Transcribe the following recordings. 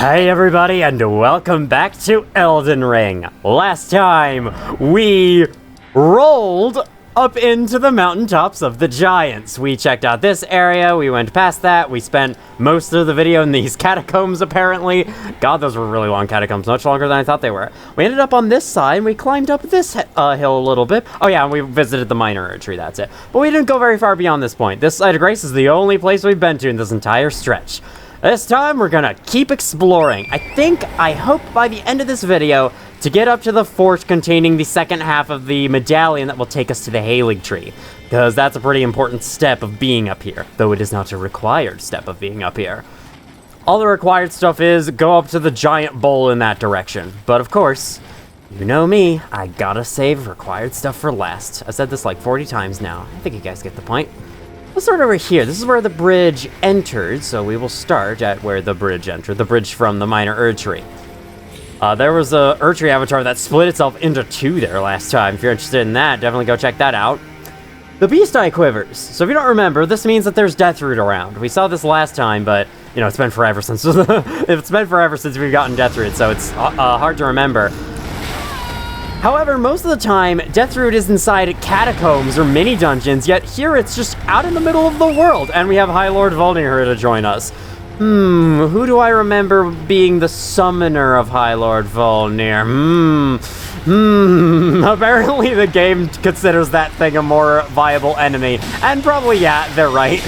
Hey everybody, and welcome back to Elden Ring. Last time, we rolled up into the Mountaintops of the Giants. We checked out this area, we went past that, we spent most of the video in these catacombs, apparently. God, those were really long catacombs, much longer than I thought they were. We ended up on this side, and we climbed up this hill a little bit. Oh yeah, and we visited the miner tree, that's it. But we didn't go very far beyond this point. This side of Grace is the only place we've been to in this entire stretch. This time, we're gonna keep exploring. I hope by the end of this video to get up to the fort containing the second half of the medallion that will take us to the Halig tree, because that's a pretty important step of being up here, though it is not a required step of being up here. All the required stuff is go up to the giant bowl in that direction, but of course, you know me, I gotta save required stuff for last. I've said this like 40 times now. I think you guys get the point. Let's start over here. This is where the bridge entered, so we will start at where the bridge entered, the bridge from the minor Erdtree. There was a Erdtree avatar that split itself into two there last time. If you're interested in that, definitely go check that out. The Beast Eye quivers. So if you don't remember, this means that there's Deathroot around. We saw this last time, but you know it's been forever since we've gotten Deathroot, so it's hard to remember. However, most of the time, Deathroot is inside catacombs or mini-dungeons, yet here it's just out in the middle of the world, and we have High Lord Volnir to join us. Who do I remember being the summoner of High Lord Volnir? Apparently the game considers that thing a more viable enemy, and probably, yeah, they're right.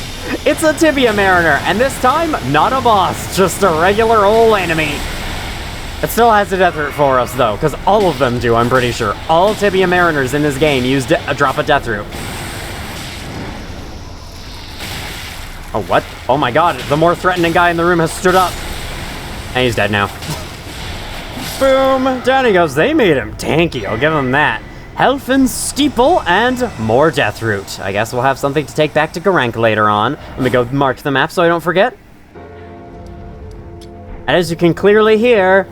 It's a Tibia Mariner, and this time, not a boss, just a regular old enemy. It still has a Deathroot for us, though, because all of them do, I'm pretty sure. All Tibia Mariners in this game use a drop of Deathroot. Oh, what? Oh my god, the more threatening guy in the room has stood up. And he's dead now. Boom! Down he goes. They made him tanky, I'll give him that. Helfin Steeple and more Deathroot. I guess we'll have something to take back to Garank later on. Let me go mark the map so I don't forget. And as you can clearly hear,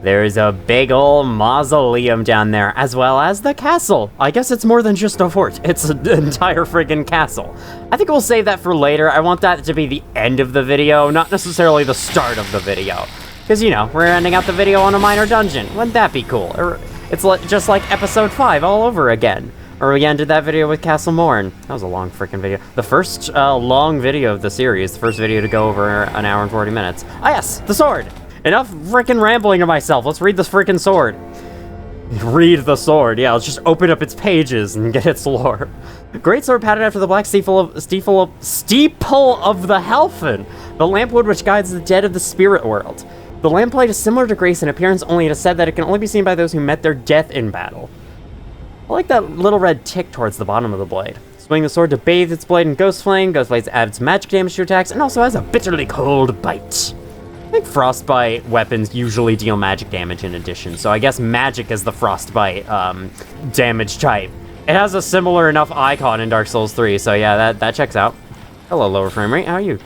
there's a big ol' mausoleum down there, as well as the castle. I guess it's more than just a fort. It's an entire friggin' castle. I think we'll save that for later. I want that to be the end of the video, not necessarily the start of the video. Because, you know, we're ending out the video on a minor dungeon. Wouldn't that be cool? Or it's just like episode 5 all over again. Or we ended that video with Castle Morn. That was a long freaking video. The first long video of the series. The first video to go over an hour and 40 minutes. Ah yes, the sword! Enough freaking rambling to myself. Let's read this freaking sword. Read the sword. Yeah, let's just open up its pages and get its lore. Great sword patterned after the black steeple of the Helfin, the lampwood which guides the dead of the spirit world. The lamplight is similar to Grace in appearance, only it is said that it can only be seen by those who met their death in battle. I like that little red tick towards the bottom of the blade. Swing the sword to bathe its blade in ghost flame. Ghost blade adds magic damage to attacks and also has a bitterly cold bite. I think frostbite weapons usually deal magic damage in addition, so I guess magic is the frostbite damage type. It has a similar enough icon in Dark Souls 3, so yeah, that checks out. Hello, lower frame rate, how are you?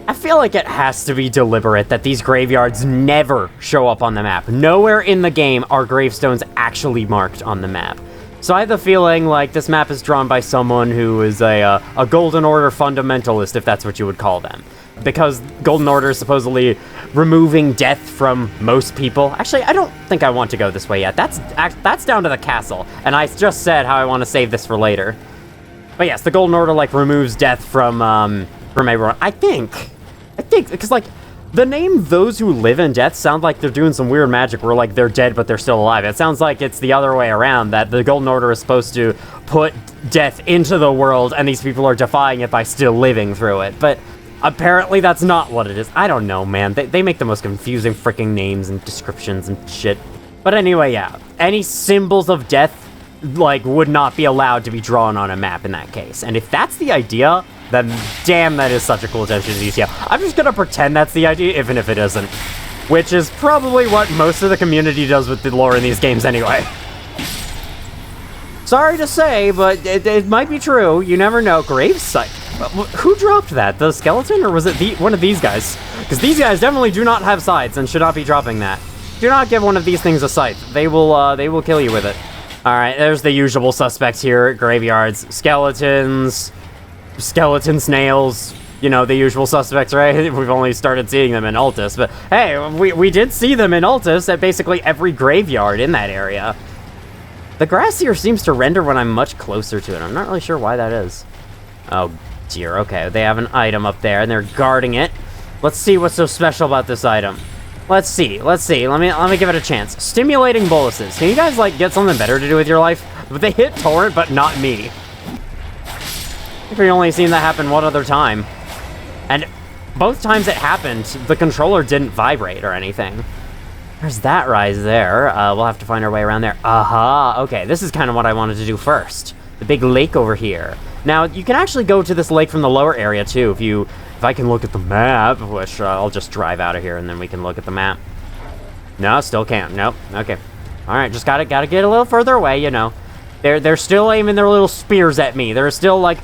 I feel like it has to be deliberate that these graveyards never show up on the map. Nowhere in the game are gravestones actually marked on the map. So I have the feeling like this map is drawn by someone who is a Golden Order fundamentalist, if that's what you would call them. Because Golden Order is supposedly removing death from most people. Actually, I don't think I want to go this way yet. That's down to the castle, and I just said how I want to save this for later. But yes, the Golden Order like removes death from everyone. I think, because like the name Those Who Live in Death sound like they're doing some weird magic where like they're dead but they're still alive. It sounds like it's the other way around, that the Golden Order is supposed to put death into the world and these people are defying it by still living through it. But apparently that's not what it is. I don't know, man. They make the most confusing freaking names and descriptions and shit. But anyway, yeah. Any symbols of death, like, would not be allowed to be drawn on a map in that case. And if that's the idea, then damn, that is such a cool attention to detail. I'm just gonna pretend that's the idea, even if it isn't. Which is probably what most of the community does with the lore in these games anyway. Sorry to say, but it might be true. You never know. Gravesite. Who dropped that? The skeleton, or was it one of these guys? Because these guys definitely do not have scythes and should not be dropping that. Do not give one of these things a scythe. They will kill you with it. All right, there's the usual suspects here at graveyards: skeletons, skeleton snails, you know, the usual suspects, right? We've only started seeing them in Altus, but hey, we did see them in Altus at basically every graveyard in that area. The grass here seems to render when I'm much closer to it. I'm not really sure why that is. Oh dear, okay, they have an item up there and they're guarding it. Let's see what's so special about this item. Let's see. Let me give it a chance. Stimulating boluses. Can you guys, like, get something better to do with your life? But they hit Torrent, but not me. I think we only seen that happen one other time. And both times it happened, the controller didn't vibrate or anything. There's that rise there. We'll have to find our way around there. Aha! Okay, this is kind of what I wanted to do first. The big lake over here. Now, you can actually go to this lake from the lower area, too, if I can look at the map, which I'll just drive out of here and then we can look at the map. No, still can't. Nope. Okay. Alright, just gotta get a little further away, you know. They're still aiming their little spears at me. They're still, like,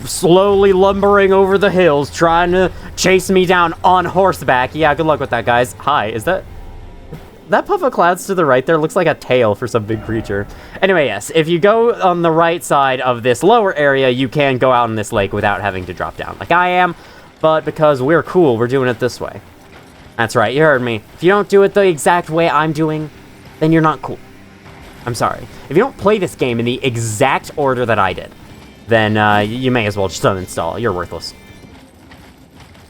slowly lumbering over the hills, trying to chase me down on horseback. Yeah, good luck with that, guys. Hi, is that puff of clouds to the right there looks like a tail for some big creature. Anyway, yes, if you go on the right side of this lower area, you can go out in this lake without having to drop down like I am. But because we're cool, we're doing it this way. That's right, you heard me. If you don't do it the exact way I'm doing, then you're not cool. I'm sorry. If you don't play this game in the exact order that I did, then you may as well just uninstall. You're worthless.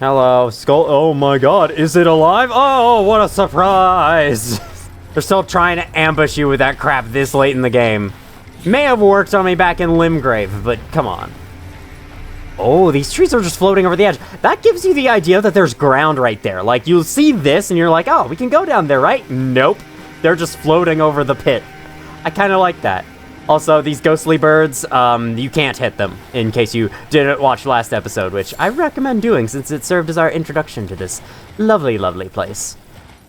Hello, Skull. Oh my god, is it alive? Oh, what a surprise! They're still trying to ambush you with that crap this late in the game. May have worked on me back in Limgrave, but come on. Oh, these trees are just floating over the edge. That gives you the idea that there's ground right there. Like, you'll see this and you're like, oh, we can go down there, right? Nope. They're just floating over the pit. I kind of like that. Also, these ghostly birds, you can't hit them, in case you didn't watch last episode, which I recommend doing since it served as our introduction to this lovely, lovely place.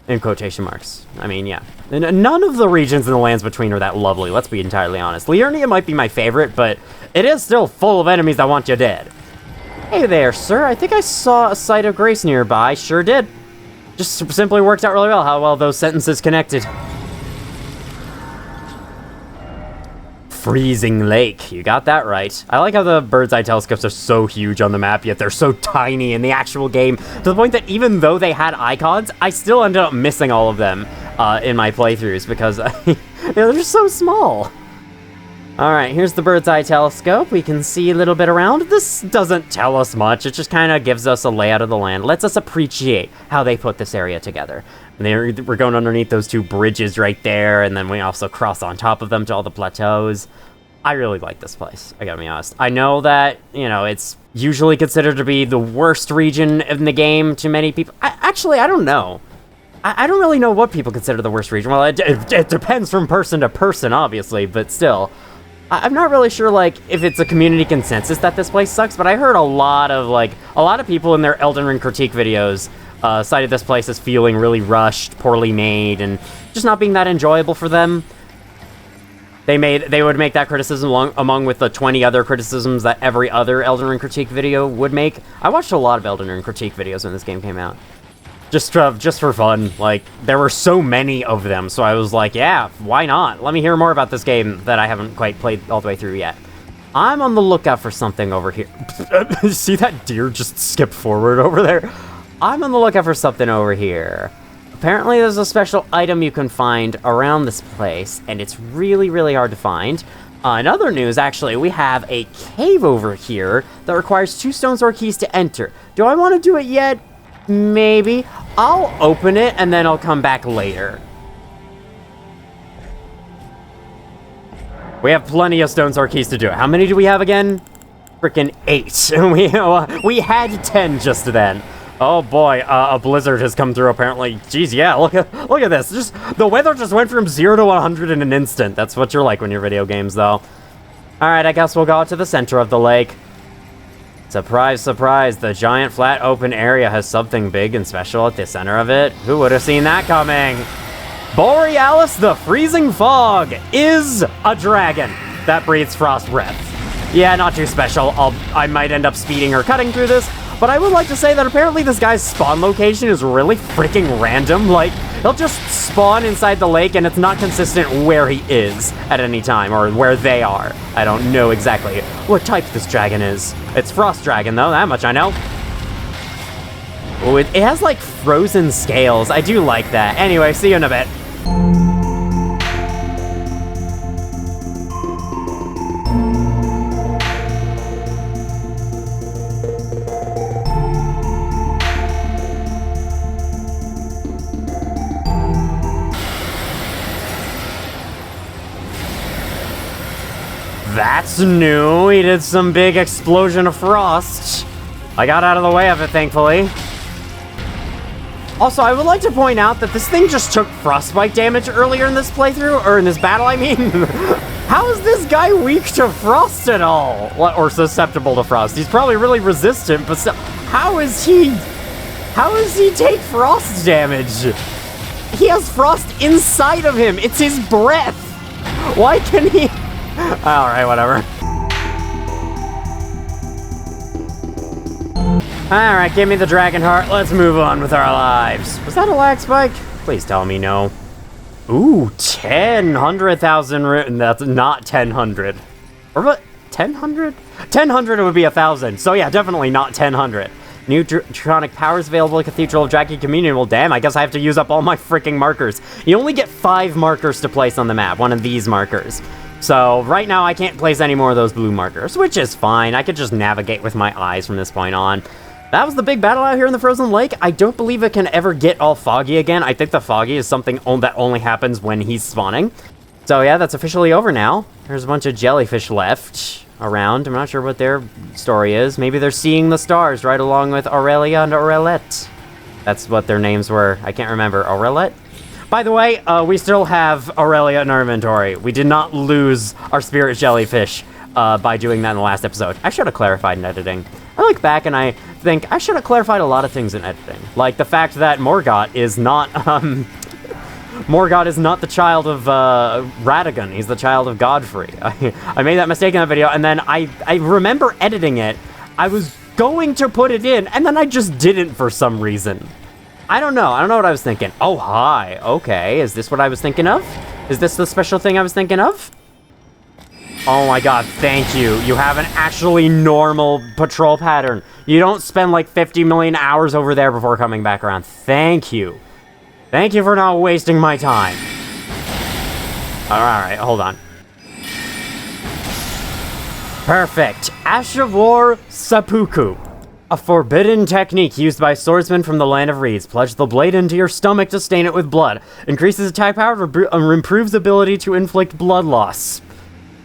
In quotation marks. I mean, yeah. None of the regions in the lands between are that lovely, let's be entirely honest. Liurnia might be my favorite, but it is still full of enemies that want you dead. Hey there, sir. I think I saw a site of grace nearby. Sure did. Just simply worked out really well how well those sentences connected. Freezing Lake. You got that right. I like how the bird's eye telescopes are so huge on the map, yet they're so tiny in the actual game, to the point that even though they had icons, I still ended up missing all of them in my playthroughs because they're just so small. Alright, here's the bird's eye telescope. We can see a little bit around. This doesn't tell us much. It just kind of gives us a layout of the land. Lets us appreciate how they put this area together. And we're going underneath those two bridges right there, and then we also cross on top of them to all the plateaus. I really like this place, I gotta be honest. I know that, you know, it's usually considered to be the worst region in the game to many people. Actually, I don't know. I don't really know what people consider the worst region. Well, it depends from person to person, obviously, but still. I'm not really sure, like, if it's a community consensus that this place sucks, but I heard a lot of people in their Elden Ring critique videos cited this place as feeling really rushed, poorly made, and just not being that enjoyable for them. They would make that criticism among with the 20 other criticisms that every other Elden Ring critique video would make. I watched a lot of Elden Ring critique videos when this game came out. Just for fun. Like, there were so many of them, so I was like, yeah, why not? Let me hear more about this game that I haven't quite played all the way through yet. I'm on the lookout for something over here. See that deer just skip forward over there? I'm on the lookout for something over here. Apparently there's a special item you can find around this place, and it's really, really hard to find. In other news, actually, we have a cave over here that requires 2 stones or keys to enter. Do I want to do it yet? Maybe. I'll open it, and then I'll come back later. We have plenty of stones or keys to do it. How many do we have again? Frickin' 8. We had 10 just then. Oh boy, a blizzard has come through apparently. Jeez, yeah, look at this. Just the weather just went from 0 to 100 in an instant. That's what you're like when you're video games, though. Alright, I guess we'll go out to the center of the lake. Surprise, surprise, the giant flat open area has something big and special at the center of it. Who would have seen that coming? Borealis the Freezing Fog is a dragon that breathes frost breath. Yeah, not too special. I might end up speeding or cutting through this, but I would like to say that apparently this guy's spawn location is really freaking random. Like, he'll just spawn inside the lake and it's not consistent where he is at any time, or where they are. I don't know exactly what type this dragon is. It's Frost Dragon though, that much I know. Oh, it has like frozen scales. I do like that. Anyway, see you in a bit. That's new. He did some big explosion of frost. I got out of the way of it, thankfully. Also, I would like to point out that this thing just took frostbite damage earlier in this playthrough, or in this battle, I mean. How is this guy weak to frost at all? Or susceptible to frost? He's probably really resistant, but still, how does he take frost damage? He has frost inside of him. It's his breath. Why can he? All right, whatever. All right, give me the dragon heart. Let's move on with our lives. Was that a lag spike? Please tell me no. Ooh, 100,000. That's not 1,000. Or what? 1,000? 1,000 would be 1,000. So yeah, definitely not 1,000. Neutronic powers available at Cathedral of Dragon Communion. Well, damn, I guess I have to use up all my freaking markers. You only get 5 markers to place on the map, one of these markers. So right now I can't place any more of those blue markers, which is fine. I could just navigate with my eyes from this point on. That was the big battle out here in the Frozen Lake. I don't believe it can ever get all foggy again. I think the foggy is something that only happens when he's spawning. So yeah, that's officially over now. There's a bunch of jellyfish left around. I'm not sure what their story is. Maybe they're seeing the stars right along with Aurelia and Aurelette. That's what their names were. I can't remember. Aurelette? By the way, we still have Aurelia in our inventory. We did not lose our spirit jellyfish by doing that in the last episode. I should have clarified in editing. I look back and I think I should have clarified a lot of things in editing. Like the fact that Morgott is not, Morgott is not the child of Radagon. He's the child of Godfrey. I made that mistake in that video, and then I remember editing it. I was going to put it in, and then I just didn't for some reason. I don't know what I was thinking. Oh, hi. Okay, is this what I was thinking of? Is this the special thing I was thinking of? Oh my god, thank you. You have an actually normal patrol pattern. You don't spend like 50 million hours over there before coming back around. Thank you. Thank you for not wasting my time. Alright, hold on. Perfect. Ash of War Seppuku. A forbidden technique used by swordsmen from the Land of Reeds. Plunge the blade into your stomach to stain it with blood. Increases attack power, improves ability to inflict blood loss.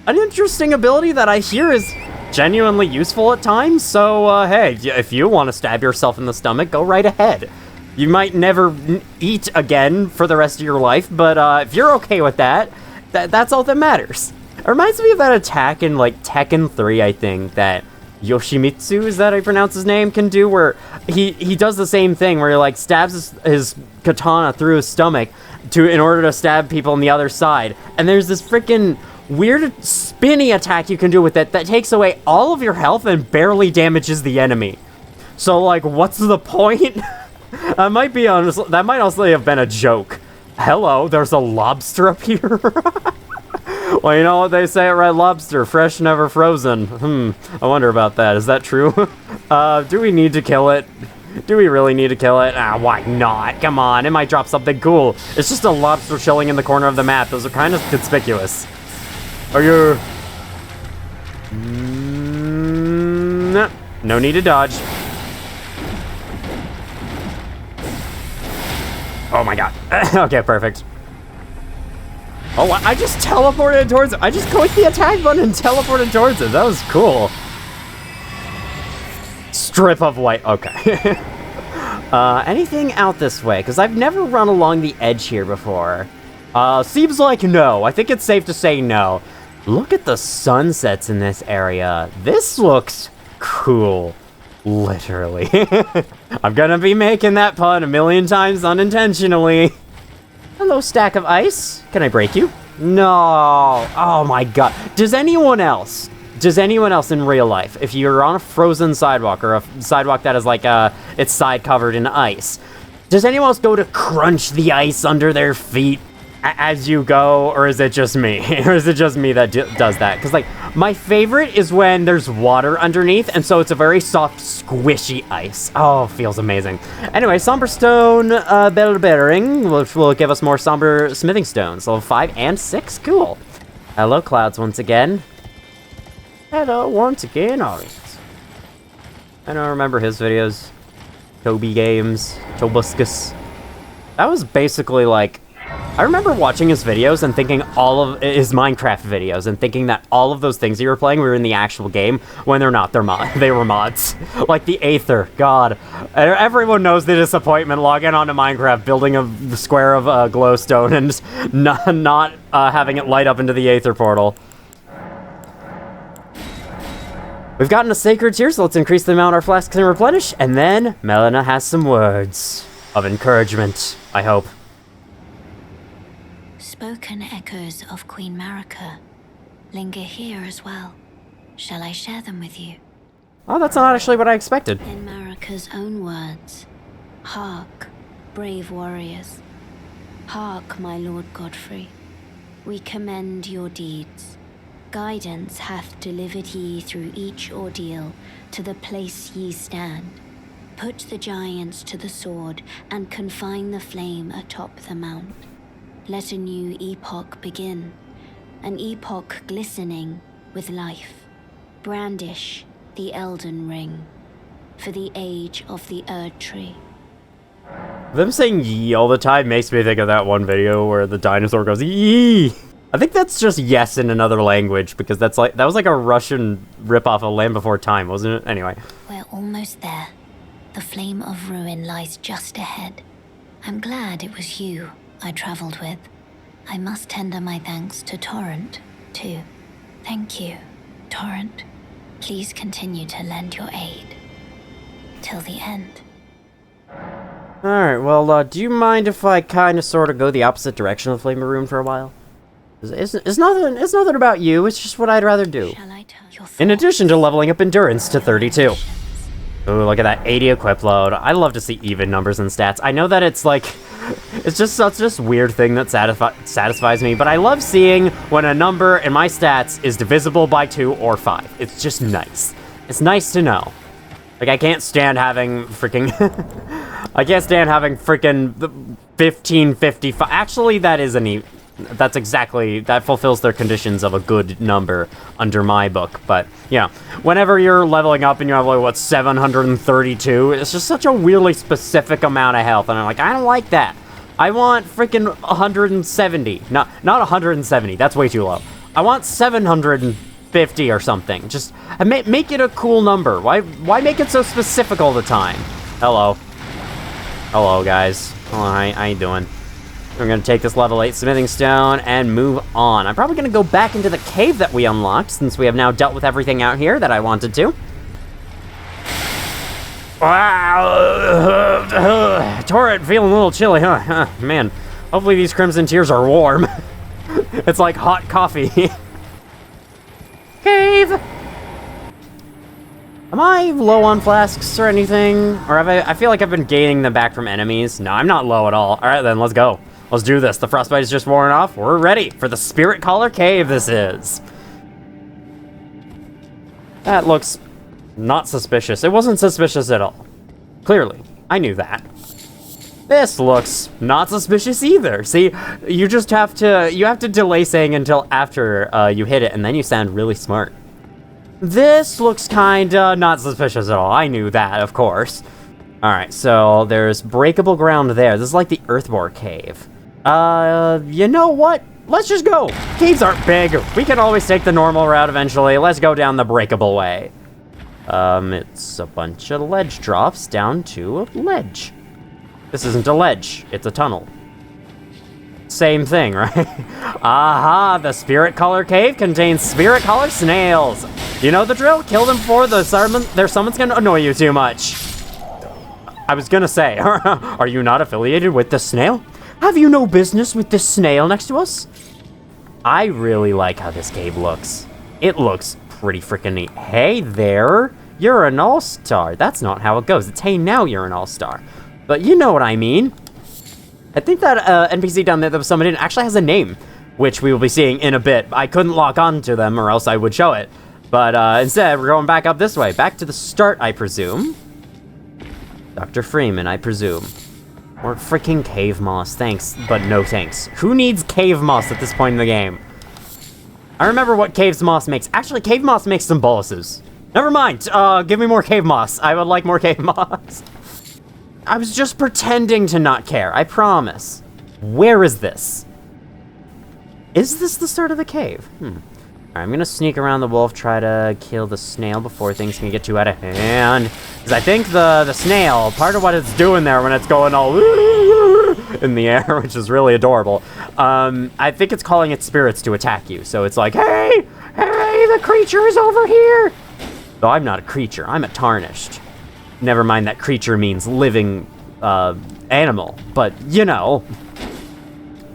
An interesting ability that I hear is genuinely useful at times, so hey, if you want to stab yourself in the stomach, go right ahead. You might never eat again for the rest of your life, but if you're okay with that, that's all that matters. It reminds me of that attack in like Tekken 3, I think, that Yoshimitsu, is that how you pronounce his name, can do, where he does the same thing, where he like stabs his katana through his stomach in order to stab people on the other side. And there's this freaking weird spinny attack you can do with it that takes away all of your health and barely damages the enemy. So like, what's the point? That might honestly have been a joke. Hello, there's a lobster up here. Well, you know what they say at Red Lobster, fresh, never frozen. I wonder about that. Is that true? Do we need to kill it? Do we really need to kill it? Ah, why not? Come on, it might drop something cool. It's just a lobster chilling in the corner of the map. Those are kind of conspicuous. Are you... No need to dodge. Oh my god. Okay, perfect. Oh, I just teleported towards him. I just clicked the attack button and teleported towards him. That was cool. Strip of white. Okay. Anything out this way? Because I've never run along the edge here before. Seems like no. I think it's safe to say no. Look at the sunsets in this area. This looks cool. Literally. I'm gonna be making that pun a million times unintentionally. Hello, stack of ice. Can I break you? No. Oh my god. Does anyone else in real life, if you're on a frozen sidewalk or a sidewalk that is like its side covered in ice, does anyone else go to crunch the ice under their feet as you go, or is it just me? Or is it just me that does that? Because, like, my favorite is when there's water underneath, and so it's a very soft, squishy ice. Oh, feels amazing. Anyway, Somber Stone Bell Bearing, which will give us more Somber Smithing Stones. Level 5 and 6? Cool. Hello, Clouds, once again. Hello, once again, audience. I don't remember his videos. Toby Games, Tobuscus. That was basically, like... I remember watching his videos and thinking all of his Minecraft videos and thinking that all of those things he were playing were in the actual game when they're not. They were mods. Like the Aether. God. Everyone knows the disappointment logging onto Minecraft, building a square of glowstone and not having it light up into the Aether portal. We've gotten a sacred tier, so let's increase the amount our flasks can replenish, and then Melina has some words of encouragement, I hope. Spoken echoes of Queen Marika linger here as well. Shall I share them with you? Oh, that's not actually what I expected. In Marika's own words, hark, brave warriors. Hark, my lord Godfrey. We commend your deeds. Guidance hath delivered ye through each ordeal to the place ye stand. Put the giants to the sword and confine the flame atop the mount. Let a new epoch begin, an epoch glistening with life. Brandish the Elden Ring for the age of the Erd Tree. Them saying yee all the time makes me think of that one video where the dinosaur goes yee. I think that's just yes in another language, because that was like a Russian ripoff of Land Before Time, wasn't it? Anyway. We're almost there. The flame of ruin lies just ahead. I'm glad it was you I traveled with. I must tender my thanks to Torrent, too. Thank you, Torrent. Please continue to lend your aid. Till the end. Alright, well, do you mind if I kind of sort of go the opposite direction of Flame of Ruin for a while? It's nothing about you, it's just what I'd rather do. In addition to leveling up Endurance to 32. Ooh, look at that 80 equip load. I love to see even numbers and stats. I know that it's like... It's just such this weird thing that satisfies me, but I love seeing when a number in my stats is divisible by 2 or 5. It's just nice. It's nice to know. Like, I can't stand having freaking... I can't stand having freaking 1555. Actually, that is that's exactly, that fulfills their conditions of a good number under my book. But, you know, whenever you're leveling up and you have, like, what, 732, it's just such a weirdly specific amount of health. And I'm like, I don't like that. I want freaking 170. Not 170, that's way too low. I want 750 or something. Just make it a cool number. Why make it so specific all the time? Hello. Hello, guys. How you doing? We're going to take this level 8 smithing stone and move on. I'm probably going to go back into the cave that we unlocked, since we have now dealt with everything out here that I wanted to. Wow. Torrent feeling a little chilly, huh? Man, hopefully these Crimson Tears are warm. It's like hot coffee. Cave! Am I low on flasks or anything? Or I feel like I've been gaining them back from enemies. No, I'm not low at all. Alright then, let's go. Let's do this. The frostbite is just worn off. We're ready for the Spiritcaller Cave, this is. That looks not suspicious. It wasn't suspicious at all. Clearly. I knew that. This looks not suspicious either. See, you just have to delay saying until after you hit it, and then you sound really smart. This looks kinda not suspicious at all. I knew that, of course. Alright, so there's breakable ground there. This is like the Earthbore Cave. You know what? Let's just go. Caves aren't big. We can always take the normal route eventually. Let's go down the breakable way. It's a bunch of ledge drops down to a ledge. This isn't a ledge, it's a tunnel. Same thing, right? Aha, the Spiritcaller Cave contains Spiritcaller snails. You know the drill? Kill them before their summon's gonna annoy you too much. I was gonna say, are you not affiliated with the snail? Have you no business with this snail next to us? I really like how this cave looks. It looks pretty freaking neat. Hey there, you're an all-star. That's not how it goes. It's hey now you're an all-star. But you know what I mean. I think that NPC down there that was summoned in actually has a name, which we will be seeing in a bit. I couldn't lock on to them or else I would show it. But instead, we're going back up this way. Back to the start, I presume. Dr. Freeman, I presume. Or freaking cave moss, thanks, but no thanks. Who needs cave moss at this point in the game? I remember what cave moss makes. Actually, cave moss makes some boluses. Never mind, give me more cave moss. I would like more cave moss. I was just pretending to not care, I promise. Where is this? Is this the start of the cave? Alright, I'm gonna sneak around the wolf, try to kill the snail before things can get too out of hand. Because I think the snail, part of what it's doing there when it's going all in the air, which is really adorable, I think it's calling its spirits to attack you. So it's like, hey, the creature is over here. Though I'm not a creature, I'm a tarnished. Never mind that creature means living animal, but you know.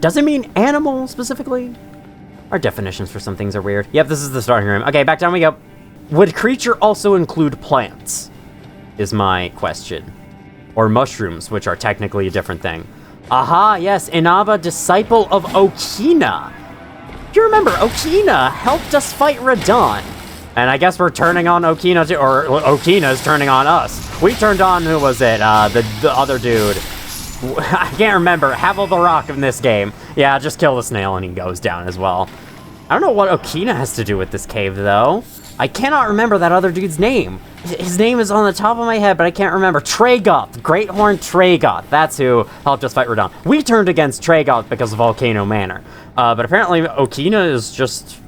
Does it mean animal specifically? Our definitions for some things are weird. Yep, this is the starting room. Okay, back down we go. Would creature also include plants? Is my question. Or mushrooms, which are technically a different thing. Aha, yes, Inaba, disciple of Okina. You remember, Okina helped us fight Radon. And I guess we're turning on Okina too, or Okina's turning on us. We turned on, who was it? The other dude. I can't remember. Havel the Rock in this game. Yeah, just kill the snail and he goes down as well. I don't know what Okina has to do with this cave, though. I cannot remember that other dude's name. His name is on the top of my head, but I can't remember. Tragoth. Great Horn Tragoth. That's who helped us fight Radon. We turned against Tragoth because of Volcano Manor. But apparently Okina is just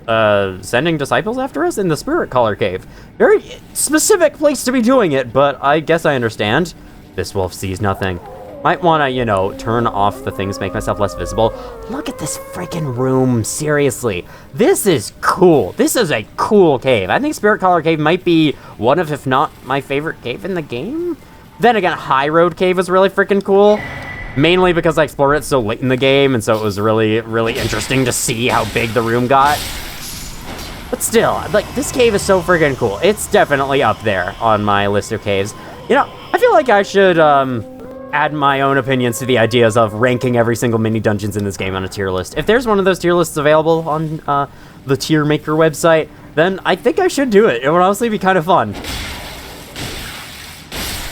sending disciples after us in the Spiritcaller Cave. Very specific place to be doing it, but I guess I understand. This wolf sees nothing. Might want to, you know, turn off the things, make myself less visible. Look at this freaking room, seriously. This is cool. This is a cool cave. I think Spiritcaller Cave might be one of, if not my favorite cave in the game. Then again, High Road Cave was really freaking cool. Mainly because I explored it so late in the game, and so it was really, really interesting to see how big the room got. But still, like, this cave is so freaking cool. It's definitely up there on my list of caves. You know, I feel like I should, add my own opinions to the ideas of ranking every single mini dungeons in this game on a tier list. If there's one of those tier lists available on the tier maker website, then I think I should do it. It would honestly be kind of fun.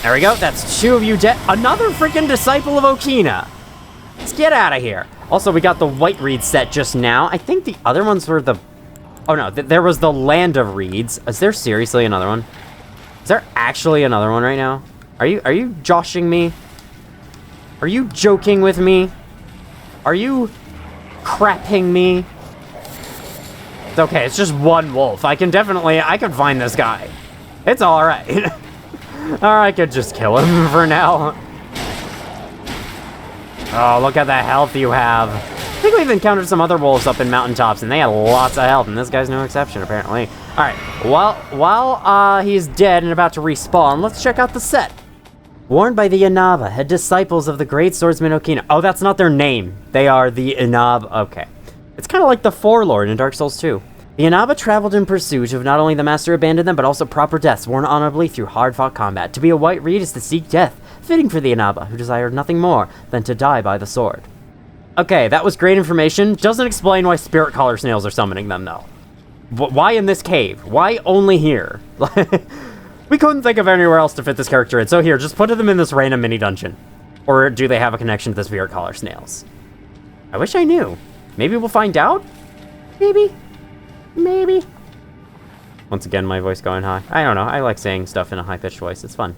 There we go. That's two of you dead. Another freaking disciple of Okina. Let's get out of here. Also, we got the white reed set just now. I think the other ones were the... Oh no, there was the land of reeds. Is there seriously another one? Is there actually another one right now? Are you joshing me? Are you joking with me? Are you crapping me? It's okay, it's just one wolf. I can find this guy. It's alright. Or I could just kill him for now. Oh, look at the health you have. I think we've encountered some other wolves up in Mountaintops, and they had lots of health, and this guy's no exception, apparently. Alright, while he's dead and about to respawn, let's check out the set. Warned by the Inaba, head disciples of the great swordsman Okina. Oh, that's not their name. They are the Inaba. Okay. It's kind of like the Forlord in Dark Souls 2. The Inaba traveled in pursuit of not only the Master abandoned them, but also proper deaths, won honorably through hard-fought combat. To be a white reed is to seek death, fitting for the Inaba, who desired nothing more than to die by the sword. Okay, that was great information. Doesn't explain why Spiritcaller snails are summoning them, though. Why in this cave? Why only here? We couldn't think of anywhere else to fit this character in, so here, just put them in this random mini-dungeon. Or do they have a connection to the Spiritcaller snails? I wish I knew. Maybe we'll find out? Maybe? Maybe? Once again, my voice going high. I don't know, I like saying stuff in a high-pitched voice, it's fun.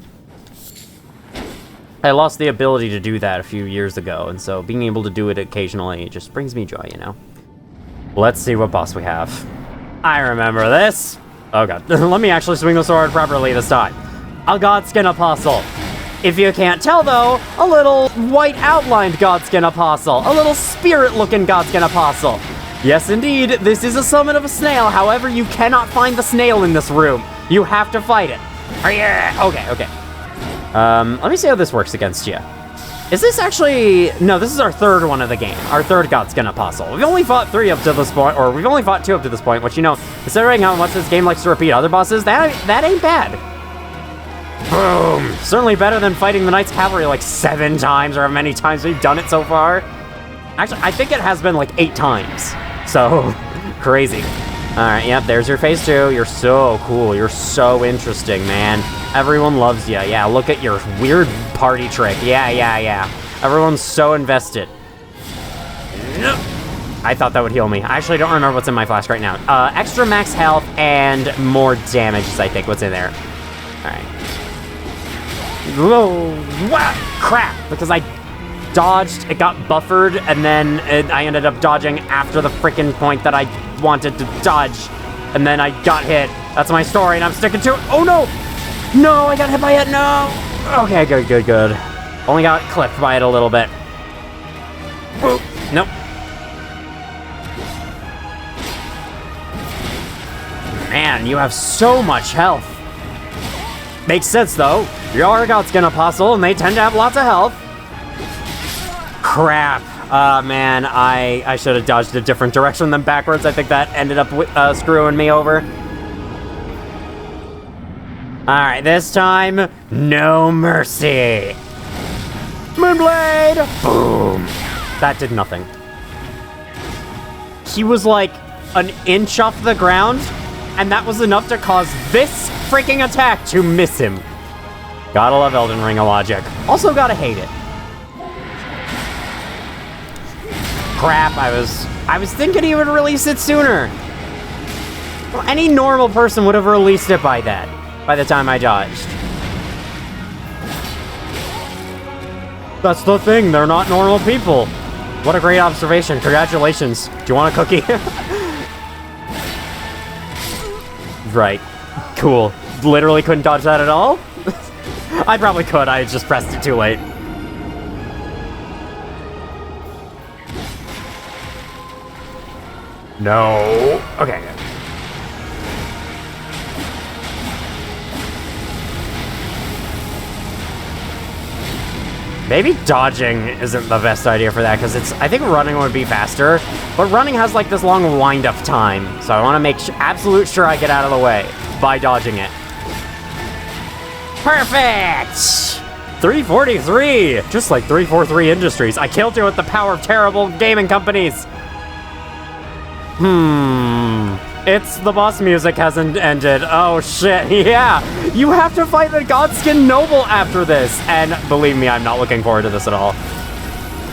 I lost the ability to do that a few years ago, and so being able to do it occasionally just brings me joy, you know? Let's see what boss we have. I remember this! Oh god, let me actually swing the sword properly this time. A Godskin Apostle. If you can't tell though, a little white outlined Godskin Apostle. A little spirit-looking Godskin Apostle. Yes indeed, this is a summon of a snail, however you cannot find the snail in this room. You have to fight it. Oh yeah, okay. Let me see how this works against you. Is this actually... No, this is our third one of the game. Our third Godskin Apostle. We've only fought 3 up to this point, or we've only fought 2 up to this point, which, you know, considering how much this game likes to repeat other bosses, that ain't bad. Boom! Certainly better than fighting the Knight's Cavalry like 7 times or how many times we've done it so far. Actually, I think it has been like 8 times. So, crazy. Alright, yep, there's your phase 2. You're so cool. You're so interesting, man. Everyone loves you. Yeah, look at your weird party trick. Yeah. Everyone's so invested. I thought that would heal me. I actually don't remember what's in my flask right now. Extra max health and more damage is, I think, what's in there. Alright. Whoa! Crap! Because I dodged, it got buffered, and then I ended up dodging after the freaking point that I wanted to dodge. And then I got hit. That's my story, and I'm sticking to it. Oh, no! No, I got hit by it. No! Okay, good. Only got clipped by it a little bit. Whoa. Nope. Man, you have so much health. Makes sense, though. You're a Godskin Apostle, and they tend to have lots of health. Crap. Man, I should have dodged a different direction than backwards. I think that ended up screwing me over. Alright, this time, no mercy. Moonblade! Boom. That did nothing. He was like an inch off the ground, and that was enough to cause this freaking attack to miss him. Gotta love Elden Ring logic. Also gotta hate it. Crap, I was thinking he would release it sooner. Well, any normal person would have released it by the time I dodged. That's the thing, they're not normal people. What a great observation. Congratulations. Do you want a cookie? Right. Cool. Literally couldn't dodge that at all? I probably could, I just pressed it too late. No. Okay, good. Maybe dodging isn't the best idea for that, because I think running would be faster, but running has like this long wind-up time, so I want to make absolute sure I get out of the way by dodging it. Perfect! 343! Just like 343 Industries. I killed you with the power of terrible gaming companies! It's the boss music hasn't ended. Oh shit, yeah! You have to fight the Godskin Noble after this! And believe me, I'm not looking forward to this at all.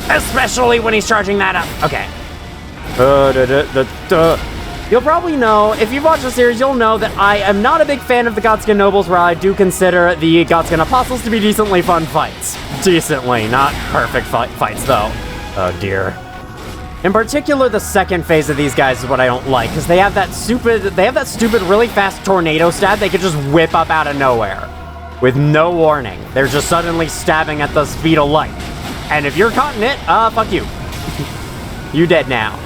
Especially when he's charging that up. Okay. You'll probably know, if you've watched the series, you'll know that I am not a big fan of the Godskin Nobles, where I do consider the Godskin Apostles to be decently fun fights. Decently, not perfect fights though. Oh dear. In particular, the second phase of these guys is what I don't like, because they have that stupid, really fast tornado stab they could just whip up out of nowhere. With no warning. They're just suddenly stabbing at the speed of light. And if you're caught in it, fuck you. You dead now.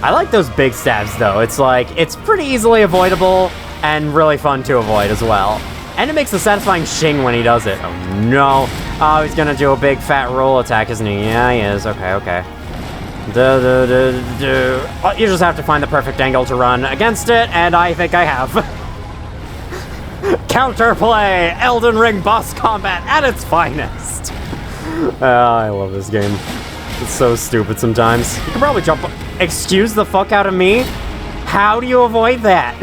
I like those big stabs, though. It's like, it's pretty easily avoidable, and really fun to avoid as well. And it makes a satisfying shing when he does it. Oh no. Oh, he's gonna do a big fat roll attack, isn't he? Yeah, he is. Okay. Oh, you just have to find the perfect angle to run against it, and I think I have. Counterplay! Elden Ring boss combat at its finest. I love this game. It's so stupid sometimes. You can probably jump. Excuse the fuck out of me? How do you avoid that?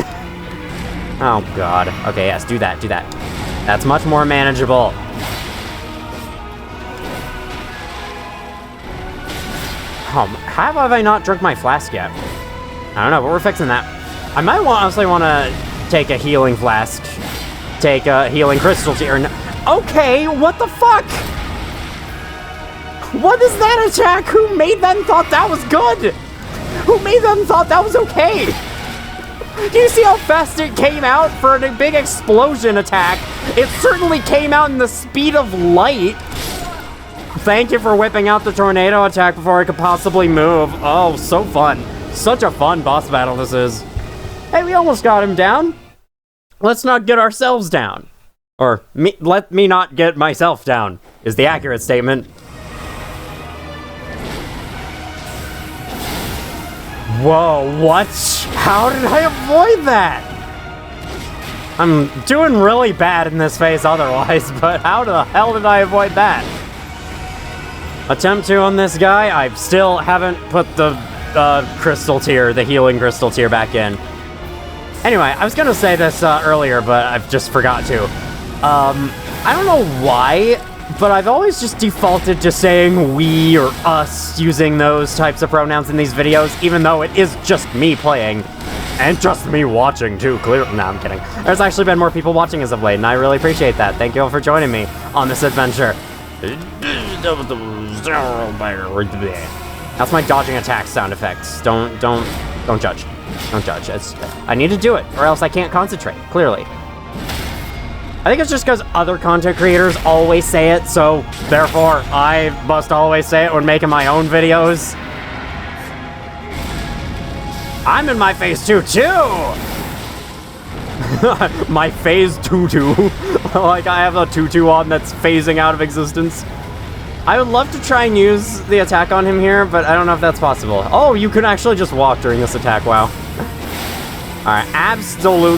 Oh god. Okay, yes, do that. That's much more manageable. How have I not drunk my flask yet? I don't know, but we're fixing that. I might honestly want to take a healing flask. Take a healing crystal here. Okay, what the fuck? What is that attack? Who made them thought that was good? Who made them thought that was okay? Do you see how fast it came out for a big explosion attack? It certainly came out in the speed of light. Thank you for whipping out the tornado attack before I could possibly move. Oh, so fun. Such a fun boss battle this is. Hey, we almost got him down. Let's not get ourselves down. Or, let me not get myself down, is the accurate statement. Whoa, what? How did I avoid that? I'm doing really bad in this phase otherwise, but how the hell did I avoid that? Attempt 2 on this guy. I still haven't put the crystal tier, the healing crystal tier back in. Anyway, I was gonna say this earlier, but I've just forgot to. I don't know why, but I've always just defaulted to saying we or us, using those types of pronouns in these videos, even though it is just me playing. And just me watching, too, clearly. No, I'm kidding. There's actually been more people watching as of late, and I really appreciate that. Thank you all for joining me on this adventure. That's my dodging attack sound effects. Don't judge. Don't judge. I need to do it, or else I can't concentrate, clearly. I think it's just because other content creators always say it, so therefore I must always say it when making my own videos. I'm in my phase 2 too! My phase 2-2. Like I have a 2-2 on that's phasing out of existence. I would love to try and use the attack on him here, but I don't know if that's possible. Oh, you can actually just walk during this attack, wow. Alright,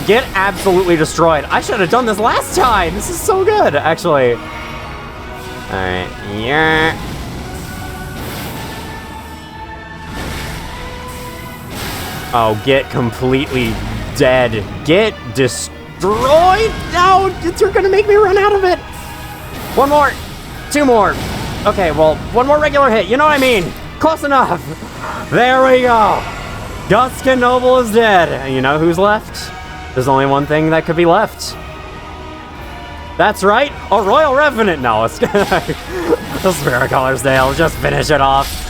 get absolutely destroyed. I should have done this last time! This is so good, actually. Alright, yeah. Oh, get completely dead. Get destroyed! No, you're gonna make me run out of it! One more! 2 more! Okay, well, 1 more regular hit, you know what I mean! Close enough! There we go! Gutskin Noble is dead! And you know who's left? There's only one thing that could be left. That's right, a Royal Revenant! No, it's the Spiritcaller's Day, I'll just finish it off.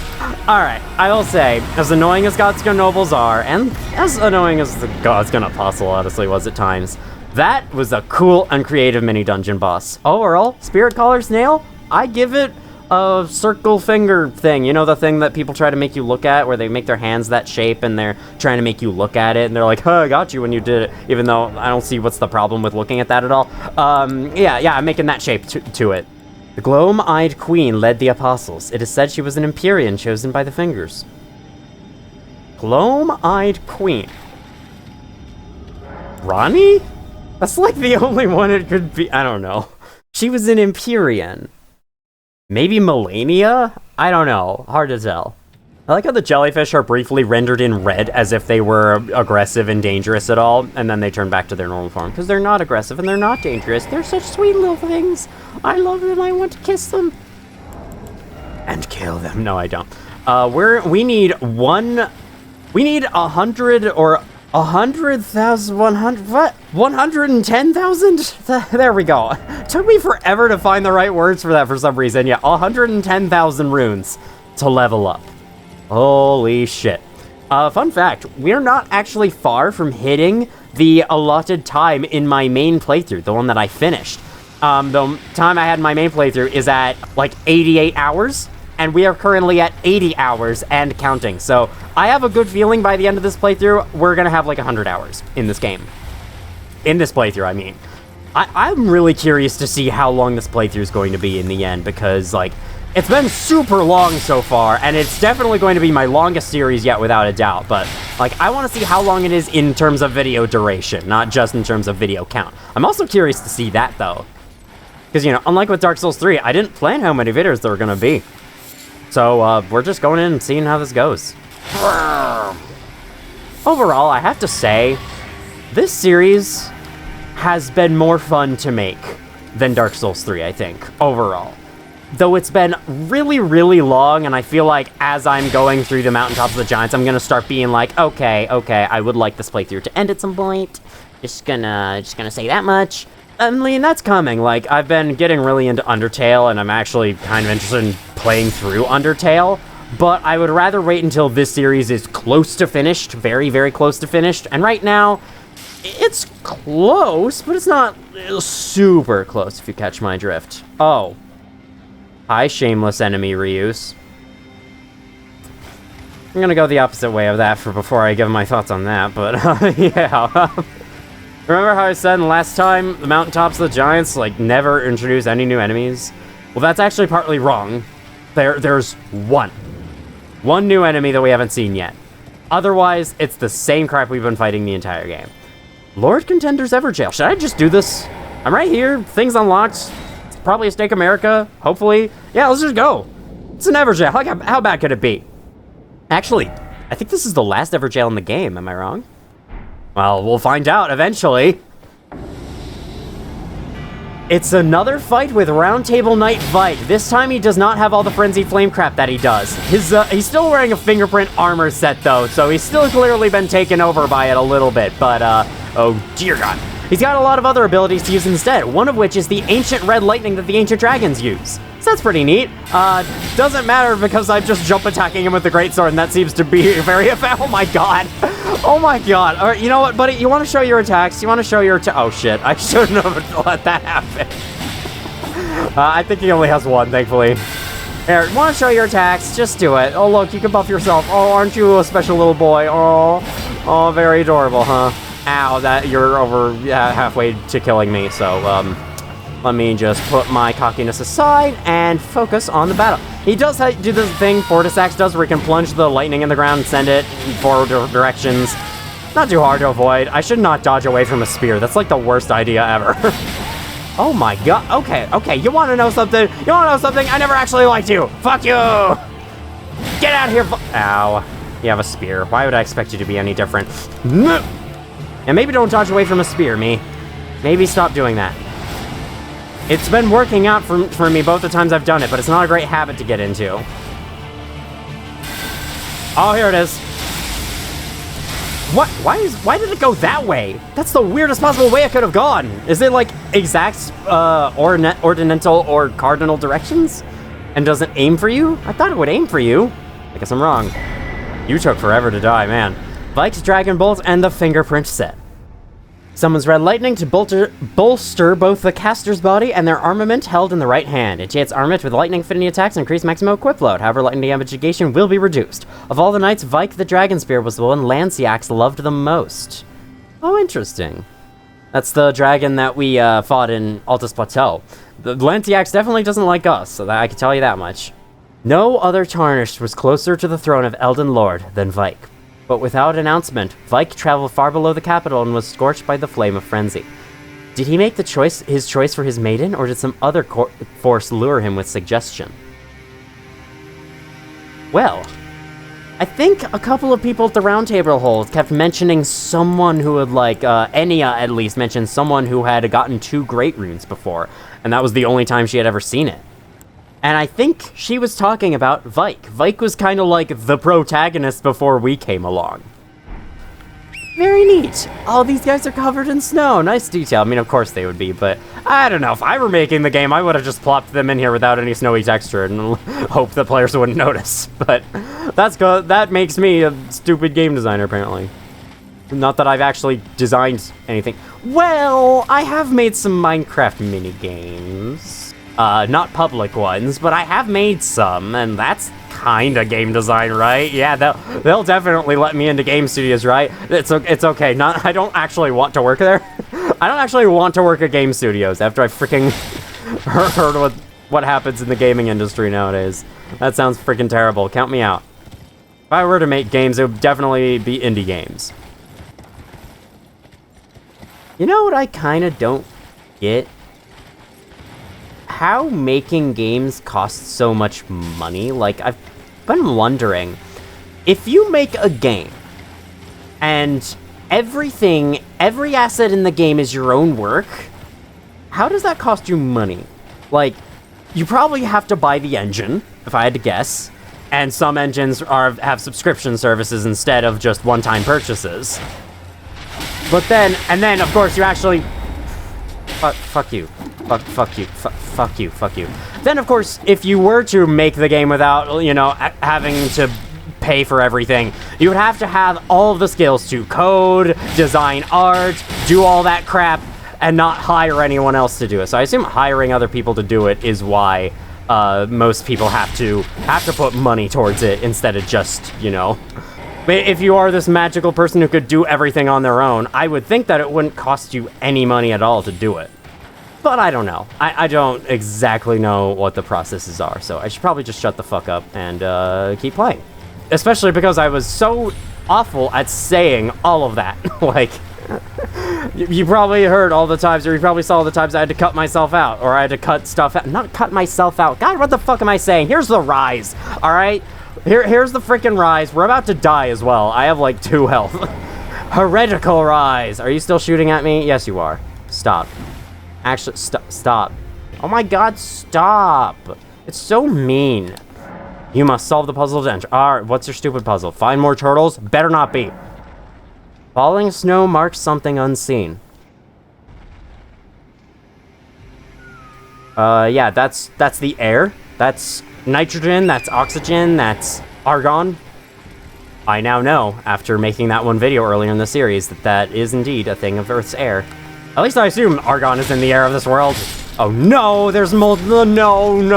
Alright, I will say, as annoying as Gutskin Nobles are, and as annoying as the Gutskin Apostle honestly was at times, that was a cool and creative mini-dungeon boss. Overall, Spiritcaller Snail, I give it a circle finger thing. You know the thing that people try to make you look at, where they make their hands that shape and they're trying to make you look at it, and they're like, huh, I got you when you did it, even though I don't see what's the problem with looking at that at all. Yeah, I'm making that shape to it. The gloam-eyed queen led the apostles. It is said she was an Empyrean chosen by the fingers. Gloam-eyed queen. Ronnie? That's like the only one it could be. I don't know. She was an Empyrean. Maybe Melania? I don't know. Hard to tell. I like how the jellyfish are briefly rendered in red as if they were aggressive and dangerous at all, and then they turn back to their normal form, because they're not aggressive and they're not dangerous. They're such sweet little things. I love them. I want to kiss them. And kill them. No, I don't. We need 100 or 100,000, 100, what? 110,000? There we go. It took me forever to find the right words for that for some reason. Yeah, 110,000 runes to level up. Holy shit. Fun fact, we're not actually far from hitting the allotted time in my main playthrough, the one that I finished. The time I had in my main playthrough is at, like, 88 hours, and we are currently at 80 hours and counting. So I have a good feeling by the end of this playthrough, we're gonna have, like, 100 hours in this game. In this playthrough, I mean. I'm really curious to see how long this playthrough is going to be in the end, because, like, it's been super long so far, and it's definitely going to be my longest series yet, without a doubt, but, like, I want to see how long it is in terms of video duration, not just in terms of video count. I'm also curious to see that, though. Because, you know, unlike with Dark Souls 3, I didn't plan how many videos there were going to be. So, we're just going in and seeing how this goes. Overall, I have to say, this series has been more fun to make than Dark Souls 3, I think, overall. Though it's been really, really long, and I feel like as I'm going through the Mountaintops of the Giants, I'm gonna start being like, okay, I would like this playthrough to end at some point. Just gonna say that much. I mean, that's coming. Like, I've been getting really into Undertale, and I'm actually kind of interested in playing through Undertale, but I would rather wait until this series is close to finished, very, very close to finished, and right now, it's close, but it's not super close, if you catch my drift. Oh. Hi, shameless enemy reuse. I'm gonna go the opposite way of that before I give my thoughts on that, but yeah. Remember how I said last time the Mountaintops of the Giants, like, never introduce any new enemies? Well, that's actually partly wrong. There's one new enemy that we haven't seen yet. Otherwise, it's the same crap we've been fighting the entire game. Lord Contender's Everjail. Should I just do this? I'm right here. Things unlocked. It's probably a Stake America, hopefully. Yeah, let's just go. It's an Everjail. How bad could it be? Actually, I think this is the last Everjail in the game. Am I wrong? Well, we'll find out eventually. It's another fight with Roundtable Knight Vike. This time he does not have all the Frenzied Flame crap that he does. He's still wearing a fingerprint armor set though, so he's still clearly been taken over by it a little bit, but oh dear god. He's got a lot of other abilities to use instead, one of which is the Ancient Red Lightning that the Ancient Dragons use. So that's pretty neat. Doesn't matter because I'm just jump attacking him with the Greatsword, and that seems to be very effective. Oh my god. Oh my god. All right, you know what, buddy? You want to show your attacks? You want to show your oh shit. I shouldn't have let that happen. I think he only has one, thankfully. Here, want to show your attacks? Just do it. Oh, look, you can buff yourself. Oh, aren't you a special little boy? Oh, very adorable, huh? Ow, that you're over halfway to killing me, so, let me just put my cockiness aside and focus on the battle. He does do this thing Fortisax does where he can plunge the lightning in the ground and send it in forward directions. Not too hard to avoid. I should not dodge away from a spear. That's like the worst idea ever. Oh my god. Okay. You want to know something? I never actually liked you. Fuck you. Get out of here. Ow. You have a spear. Why would I expect you to be any different? And maybe don't dodge away from a spear, me. Maybe stop doing that. It's been working out for me both the times I've done it, but it's not a great habit to get into. Oh, here it is. What? Why did it go that way? That's the weirdest possible way it could have gone. Is it like exact ordinal or cardinal directions? And doesn't aim for you? I thought it would aim for you. I guess I'm wrong. You took forever to die, man. Vike's Dragon Bolt and the Fingerprint set. Summons Red Lightning to bolster both the caster's body and their armament held in the right hand. Enchants armament with lightning affinity attacks and increase maximum equip load. However, lightning damage negation will be reduced. Of all the knights, Vike the Dragon Spear was the one Lanciax loved the most. Oh, interesting. That's the dragon that we fought in Altus Plateau. The Lanciax definitely doesn't like us, so I can tell you that much. No other Tarnished was closer to the throne of Elden Lord than Vike. But without announcement, Vike traveled far below the capital and was scorched by the flame of frenzy. Did he make his choice for his maiden, or did some other force lure him with suggestion? Well, I think a couple of people at the roundtable hold kept mentioning someone who had, like, Enya at least mentioned someone who had gotten 2 great runes before, and that was the only time she had ever seen it. And I think she was talking about Vike. Vike was kind of like the protagonist before we came along. Very neat. All these guys are covered in snow. Nice detail. I mean, of course they would be, but I don't know. If I were making the game, I would have just plopped them in here without any snowy texture and hope the players wouldn't notice. But that's good. That makes me a stupid game designer, apparently. Not that I've actually designed anything. Well, I have made some Minecraft mini-games. Not public ones, but I have made some, and that's kinda game design, right? Yeah, they'll definitely let me into game studios, right? It's okay. I don't actually want to work there. I don't actually want to work at game studios after I freaking heard what happens in the gaming industry nowadays. That sounds freaking terrible. Count me out. If I were to make games, it would definitely be indie games. You know what I kinda don't get? How making games costs so much money. Like, I've been wondering, if you make a game and every asset in the game is your own work, how does that cost you money? Like, you probably have to buy the engine, if I had to guess, and some engines have subscription services instead of just one-time purchases. But then, of course, you actually... Fuck you. Fuck you. Then, of course, if you were to make the game without, you know, having to pay for everything, you would have to have all of the skills to code, design art, do all that crap, and not hire anyone else to do it. So I assume hiring other people to do it is why most people have to put money towards it instead of just, you know... If you are this magical person who could do everything on their own, I would think that it wouldn't cost you any money at all to do it. But I don't know. I don't exactly know what the processes are, so I should probably just shut the fuck up and keep playing. Especially because I was so awful at saying all of that. Like, You probably heard all the times, or you probably saw all the times I had to cut myself out, or I had to cut stuff out. Not cut myself out. God, what the fuck am I saying? Here's the rise, all right? Here's the freaking rise. We're about to die as well. I have like 2 health. Heretical rise. Are you still shooting at me? Yes, you are. Stop. Actually, stop. Oh my God, stop. It's so mean. You must solve the puzzle to enter. All right, what's your stupid puzzle? Find more turtles? Better not be. Falling snow marks something unseen. Yeah, that's the air. That's nitrogen, that's oxygen, that's argon. I now know, after making that one video earlier in the series, that is indeed a thing of Earth's air. At least I assume argon is in the air of this world. Oh no, there's mold. No.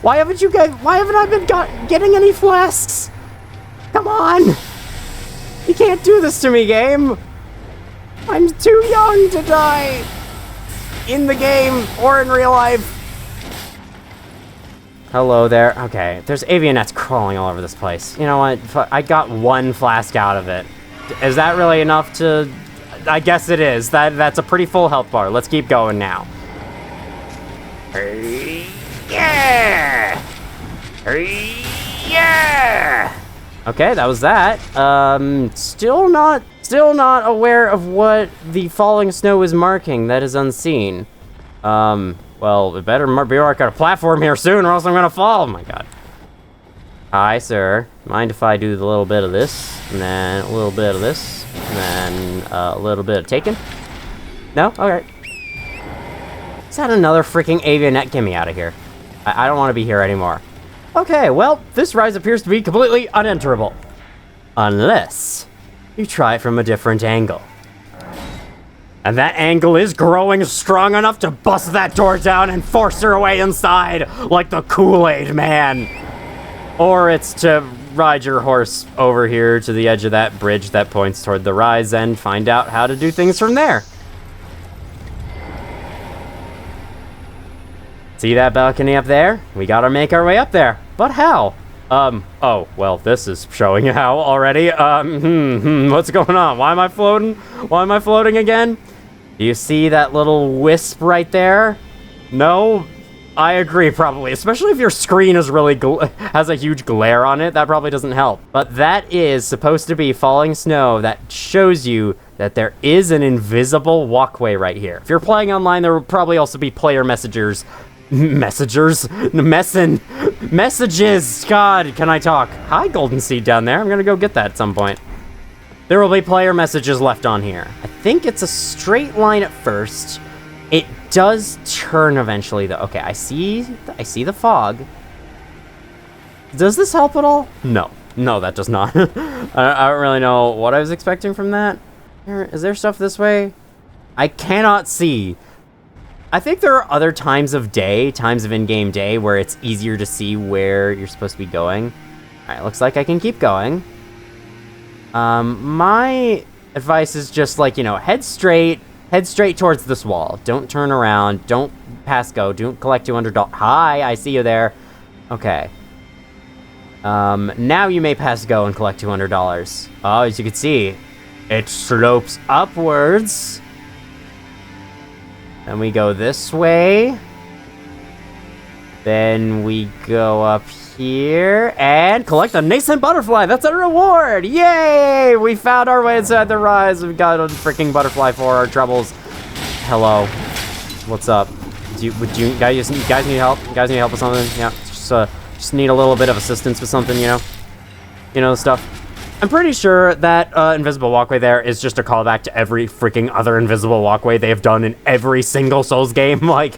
Why haven't I been getting any flasks? Come on. You can't do this to me, game. I'm too young to die. In the game or in real life. Hello there. Okay, there's avionets crawling all over this place. You know what? I got 1 flask out of it. Is that really enough to... I guess it is. That's a pretty full health bar. Let's keep going now. Yeah! Yeah! Okay, that was that. Still not aware of what the falling snow is marking. That is unseen. Well, it better be like a platform here soon, or else I'm gonna fall. Oh my God. Hi, sir. Mind if I do a little bit of this, and then a little bit of this, and then a little bit of taking? No? Alright. Is that another freaking avionet? Get me out of here. I don't want to be here anymore. Okay, well, this rise appears to be completely unenterable. Unless you try it from a different angle. And that angle is growing strong enough to bust that door down and force her away inside like the Kool-Aid man. Or it's to ride your horse over here to the edge of that bridge that points toward the rise and find out how to do things from there. See that balcony up there? We gotta make our way up there. But how? Oh, well, this is showing you how already. What's going on? Why am I floating? Why am I floating again? Do you see that little wisp right there? No? I agree, probably. Especially if your screen is really has a huge glare on it, that probably doesn't help. But that is supposed to be falling snow that shows you that there is an invisible walkway right here. If you're playing online, there will probably also be player messages. Messages? God, can I talk? Hi, Golden Seed down there. I'm gonna go get that at some point. There will be player messages left on here. I think it's a straight line at first. It does turn eventually, though. Okay, I see the fog. Does this help at all? No, that does not. I don't really know what I was expecting from that. Is there stuff this way? I cannot see. I think there are other times of in-game day, where it's easier to see where you're supposed to be going. All right, looks like I can keep going. My advice is just like, head straight towards this wall. Don't turn around. Don't pass go. Don't collect $200. Hi, I see you there. Okay. Now you may pass go and collect $200. Oh, as you can see, it slopes upwards. And we go this way. Then we go up here and collect a nascent butterfly. That's a reward. Yay! We found our way inside the rise. We've got a freaking butterfly for our troubles. Hello. What's up? You guys need help? You guys need help with something? Yeah. Just need a little bit of assistance with something, stuff. I'm pretty sure that invisible walkway there is just a callback to every freaking other invisible walkway they have done in every single Souls game. Like,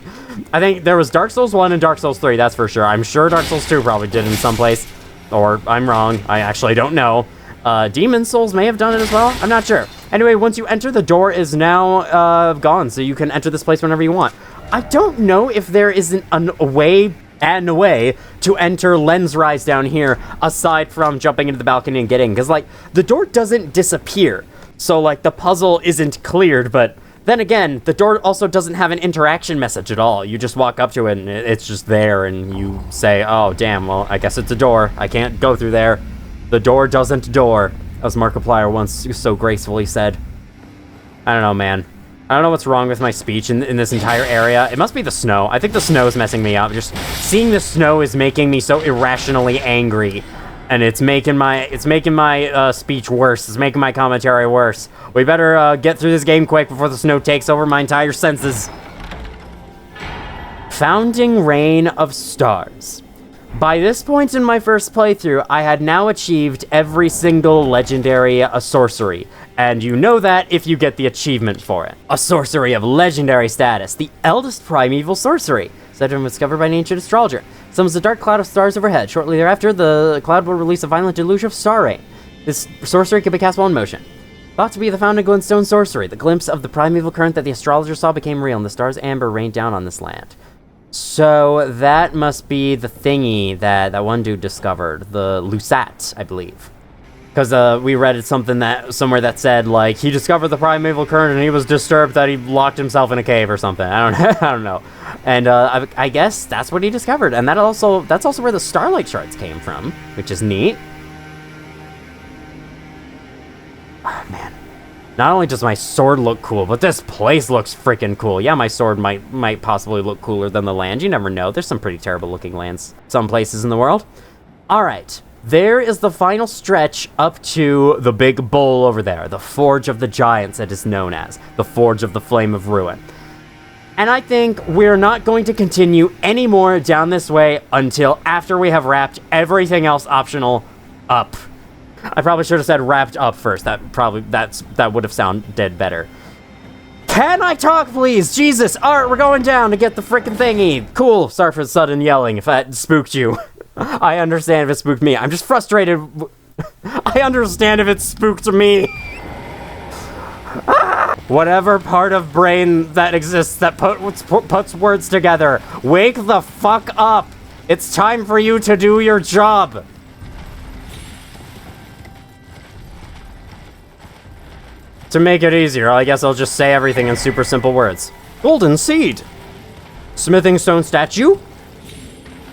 I think there was Dark Souls 1 and Dark Souls 3, that's for sure. I'm sure Dark Souls 2 probably did in some place. Or I'm wrong. I actually don't know. Demon Souls may have done it as well. I'm not sure. Anyway, once you enter, the door is now gone, so you can enter this place whenever you want. I don't know if there is a way to enter Lens Rise down here, aside from jumping into the balcony and getting, because, the door doesn't disappear, so, the puzzle isn't cleared, but then again, the door also doesn't have an interaction message at all. You just walk up to it, and it's just there, and you say, oh, damn, well, I guess it's a door. I can't go through there. The door doesn't door, as Markiplier once so gracefully said. I don't know, man. I don't know what's wrong with my speech in this entire area. It must be the snow. I think the snow is messing me up. Just seeing the snow is making me so irrationally angry. And it's making my speech worse. It's making my commentary worse. We better get through this game quick before the snow takes over my entire senses. Founding Rain of Stars. By this point in my first playthrough, I had now achieved every single legendary sorcery. And you know that if you get the achievement for it. A sorcery of legendary status, the eldest primeval sorcery, said to have been discovered by an ancient astrologer. Summons a dark cloud of stars overhead. Shortly thereafter, the cloud will release a violent deluge of star rain. This sorcery can be cast while in motion. Thought to be the founding glintstone sorcery, the glimpse of the primeval current that the astrologer saw became real, and the stars amber rained down on this land. So that must be the thingy that one dude discovered, the Lusat, I believe. Because we read somewhere that said, like, he discovered the primeval current and he was disturbed that he locked himself in a cave or something. I don't know. And I guess that's what he discovered. And that's also where the Starlight Shards came from, which is neat. Oh, man. Not only does my sword look cool, but this place looks freaking cool. Yeah, my sword might possibly look cooler than the land. You never know. There's some pretty terrible looking lands some places in the world. All right. There is the final stretch up to the big bowl over there, the Forge of the Giants, it is known as, the Forge of the Flame of Ruin. And I think we're not going to continue any more down this way until after we have wrapped everything else optional up. I probably should have said wrapped up first. That would have sounded better. Can I talk, please? Jesus! Alright, we're going down to get the frickin' thingy. Cool. Sorry for the sudden yelling if that spooked you. I understand if it spooked me. I'm just frustrated. I understand if it spooked me. Whatever part of brain that exists that puts words together, wake the fuck up. It's time for you to do your job. To make it easier, I guess I'll just say everything in super simple words. Golden seed. Smithing stone statue.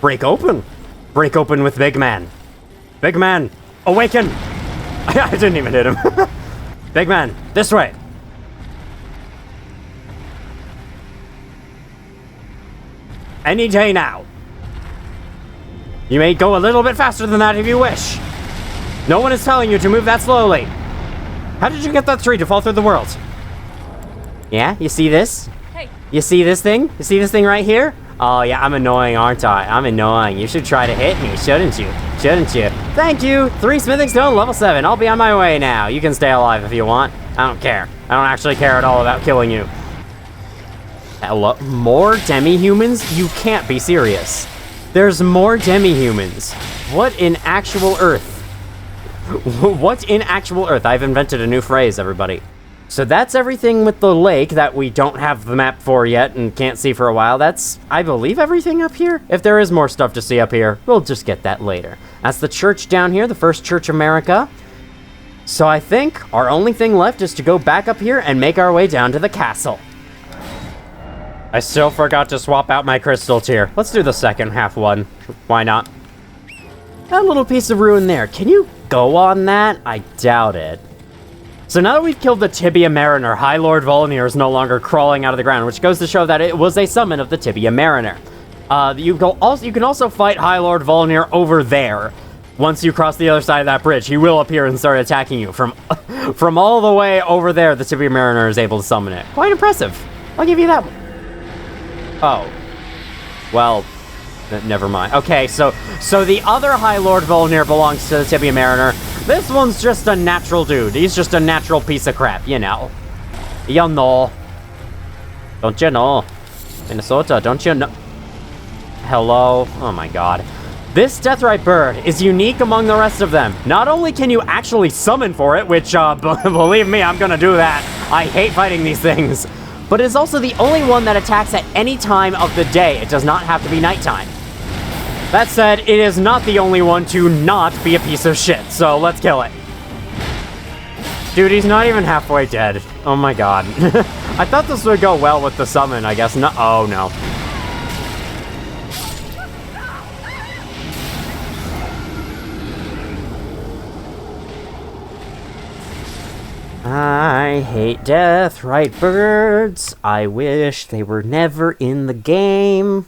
Break open. Break open with Big Man. Big Man, awaken! I didn't even hit him. Big Man, this way. Any day now. You may go a little bit faster than that if you wish. No one is telling you to move that slowly. How did you get that tree to fall through the world? Yeah, you see this? Hey. You see this thing? You see this thing right here? Oh, yeah, I'm annoying, aren't I? I'm annoying. You should try to hit me, shouldn't you? Shouldn't you? Thank you! 3 smithing stone, level 7. I'll be on my way now. You can stay alive if you want. I don't care. I don't actually care at all about killing you. Hello? More demi-humans? You can't be serious. There's more demi-humans. What in actual Earth? What in actual Earth? I've invented a new phrase, everybody. So that's everything with the lake that we don't have the map for yet and can't see for a while. That's, I believe, everything up here. If there is more stuff to see up here, we'll just get that later. That's the church down here, the First Church America. So I think our only thing left is to go back up here and make our way down to the castle. I still forgot to swap out my crystal tier. Let's do the second half one. Why not? That little piece of ruin there. Can you go on that? I doubt it. So now that we've killed the Tibia Mariner, High Lord Volnir is no longer crawling out of the ground, which goes to show that it was a summon of the Tibia Mariner. You can also fight High Lord Volnir over there. Once you cross the other side of that bridge, he will appear and start attacking you. From all the way over there, the Tibia Mariner is able to summon it. Quite impressive. I'll give you that one. Oh. Well, never mind. Okay, so the other High Lord Volnir belongs to the Tibia Mariner. This one's just a natural dude. He's just a natural piece of crap, you know. You know. Don't you know? Minnesota, don't you know? Hello? Oh my god. This Deathrite bird is unique among the rest of them. Not only can you actually summon for it, which, believe me, I'm gonna do that. I hate fighting these things. But it's also the only one that attacks at any time of the day. It does not have to be nighttime. That said, it is not the only one to not be a piece of shit, so let's kill it. Dude, he's not even halfway dead. Oh my god. I thought this would go well with the summon, I guess. No, oh no. I hate death, right, birds? I wish they were never in the game.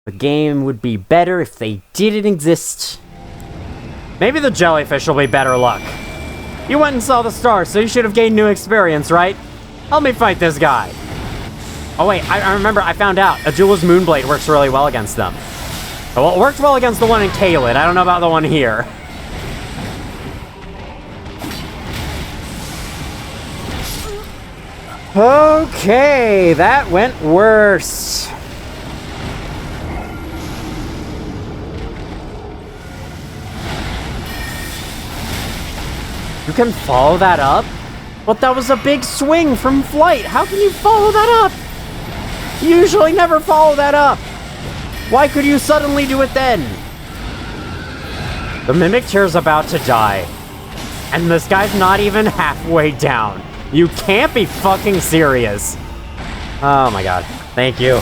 The game would be better if they didn't exist. Maybe the jellyfish will be better luck. You went and saw the stars, so you should have gained new experience, right? Help me fight this guy. Oh wait, I remember, I found out. Ajula's Moonblade works really well against them. Well, it worked well against the one in Caelid. I don't know about the one here. Okay, that went worse. You can follow that up? But that was a big swing from flight. How can you follow that up? You usually never follow that up. Why could you suddenly do it then? The Mimic Chair's about to die. And this guy's not even halfway down. You can't be fucking serious. Oh my god. Thank you.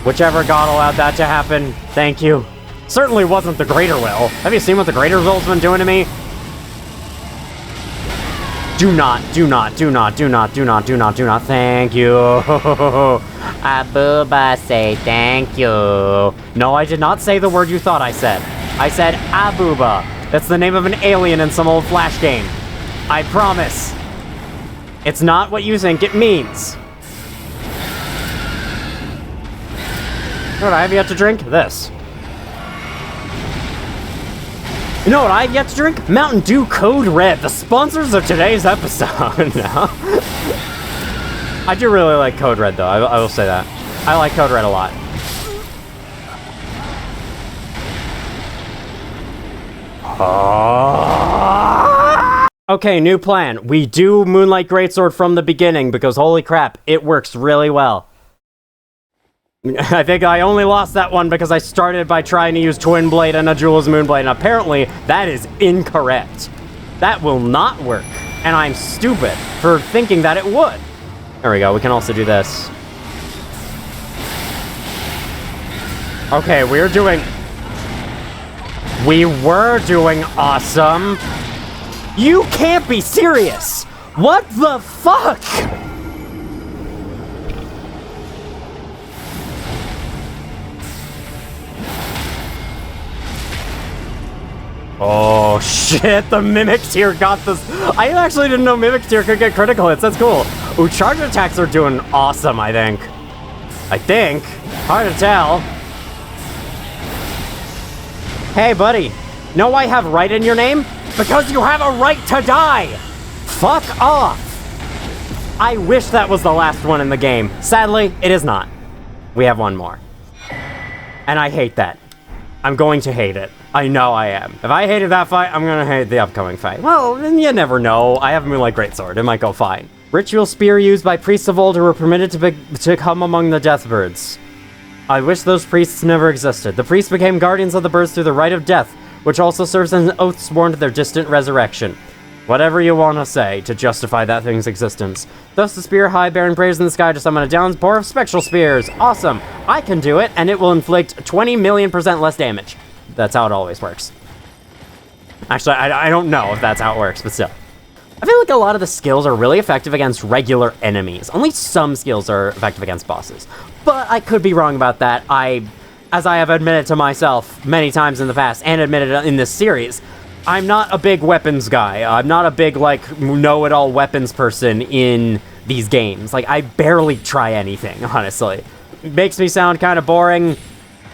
Whichever god allowed that to happen, thank you. Certainly wasn't the Greater Will. Have you seen what the Greater Will's been doing to me? Do not, thank you. Abuba, say thank you. No, I did not say the word you thought I said. I said Abuba. That's the name of an alien in some old Flash game. I promise. It's not what you think it means. You know what I have yet to drink? This. You know what I have yet to drink? Mountain Dew Code Red, the sponsors of today's episode. No. I do really like Code Red, though. I will say that. I like Code Red a lot. Okay, new plan. We do Moonlight Greatsword from the beginning, because holy crap, it works really well. I think I only lost that one because I started by trying to use Twin Blade and Ajula's Moonblade, and apparently that is incorrect. That will not work, and I'm stupid for thinking that it would. There we go, we can also do this. Okay, we were doing awesome. You can't be serious! What the fuck?! Oh shit, the Mimic Tier got this. I actually didn't know Mimic Tier could get critical hits, that's cool. Ooh, charge attacks are doing awesome, I think. Hard to tell. Hey buddy, know I have right in your name? Because you have a right to die! Fuck off! I wish that was the last one in the game. Sadly, it is not. We have one more. And I hate that. I'm going to hate it. I know I am. If I hated that fight, I'm gonna hate the upcoming fight. Well, you never know. I have Moonlight Greatsword. It might go fine. Ritual spear used by priests of old who were permitted to come among the Deathbirds. I wish those priests never existed. The priests became guardians of the birds through the rite of death, which also serves as an oath sworn to their distant resurrection. Whatever you want to say to justify that thing's existence. Thus the spear high bearing praise in the sky to summon a downpour of spectral spears. Awesome. I can do it, and it will inflict 20 million% less damage. That's how it always works. Actually, I don't know if that's how it works, but still. I feel like a lot of the skills are really effective against regular enemies. Only some skills are effective against bosses. But I could be wrong about that. As I have admitted to myself many times in the past, and admitted in this series, I'm not a big weapons guy. I'm not a big, like, know-it-all weapons person in these games. Like, I barely try anything, honestly. It makes me sound kind of boring,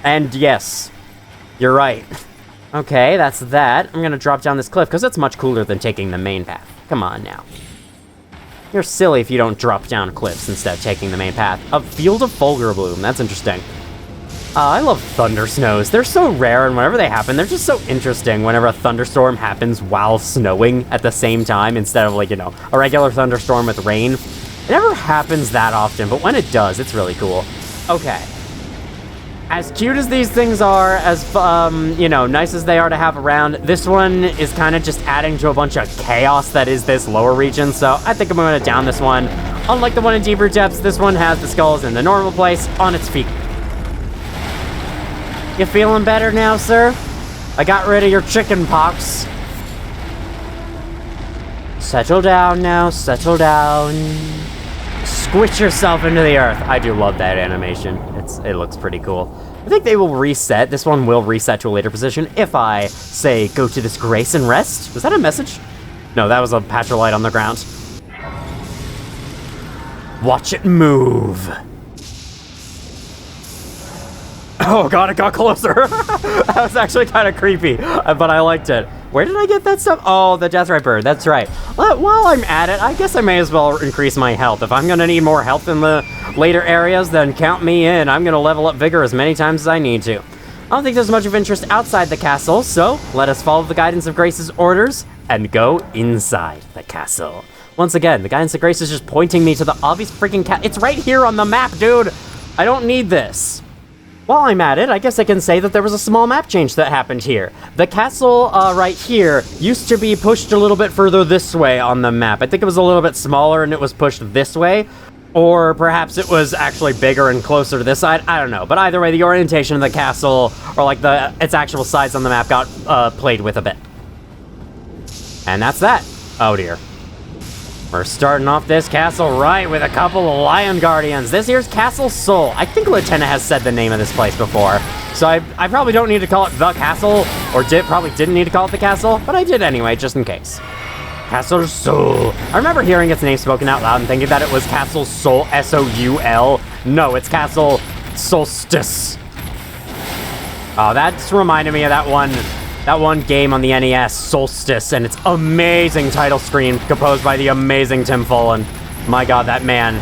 and yes, you're right. Okay, that's that. I'm gonna drop down this cliff, because it's much cooler than taking the main path. Come on, now. You're silly if you don't drop down cliffs instead of taking the main path. A field of Fulgur Bloom, that's interesting. I love thunder snows. They're so rare, and whenever they happen, they're just so interesting whenever a thunderstorm happens while snowing at the same time, instead of, like, you know, a regular thunderstorm with rain. It never happens that often, but when it does, it's really cool. Okay. As cute as these things are, as, you know, nice as they are to have around, this one is kind of just adding to a bunch of chaos that is this lower region, so I think I'm going to down this one. Unlike the one in Deeper Depths, this one has the skulls in the normal place on its feet. You feeling better now, sir? I got rid of your chicken pox. Settle down now, settle down. Squish yourself into the earth. I do love that animation. It looks pretty cool. I think they will reset. This one will reset to a later position if I say go to this grace and rest. Was that a message? No, that was a patch of light on the ground. Watch it move. Oh god, it got closer. That was actually kind of creepy, but I liked it. Where did I get that stuff? Oh, the Deathrite Bird, that's right. While I'm at it, I guess I may as well increase my health. If I'm gonna need more health in the later areas, then count me in. I'm gonna level up Vigor as many times as I need to. I don't think there's much of interest outside the castle, so let us follow the guidance of Grace's orders and go inside the castle. Once again, the guidance of Grace is just pointing me to the obvious freaking It's right here on the map, dude! I don't need this. While I'm at it, I guess I can say that there was a small map change that happened here. The castle right here used to be pushed a little bit further this way on the map. I think it was a little bit smaller and it was pushed this way. Or perhaps it was actually bigger and closer to this side. I don't know. But either way, the orientation of the castle, or like its actual size on the map, got played with a bit. And that's that. Oh dear. We're starting off this castle right with a couple of Lion Guardians. This here's Castle Sol. I think Lieutenant has said the name of this place before. So I probably don't need to call it the castle, or probably didn't need to call it the castle, but I did anyway, just in case. Castle Sol. I remember hearing its name spoken out loud and thinking that it was Castle Sol, S-O-U-L. No, it's Castle Sol-stice. Oh, that's reminded me of that one game on the NES, Solstice, and its amazing title screen composed by the amazing Tim Follin. My god, that man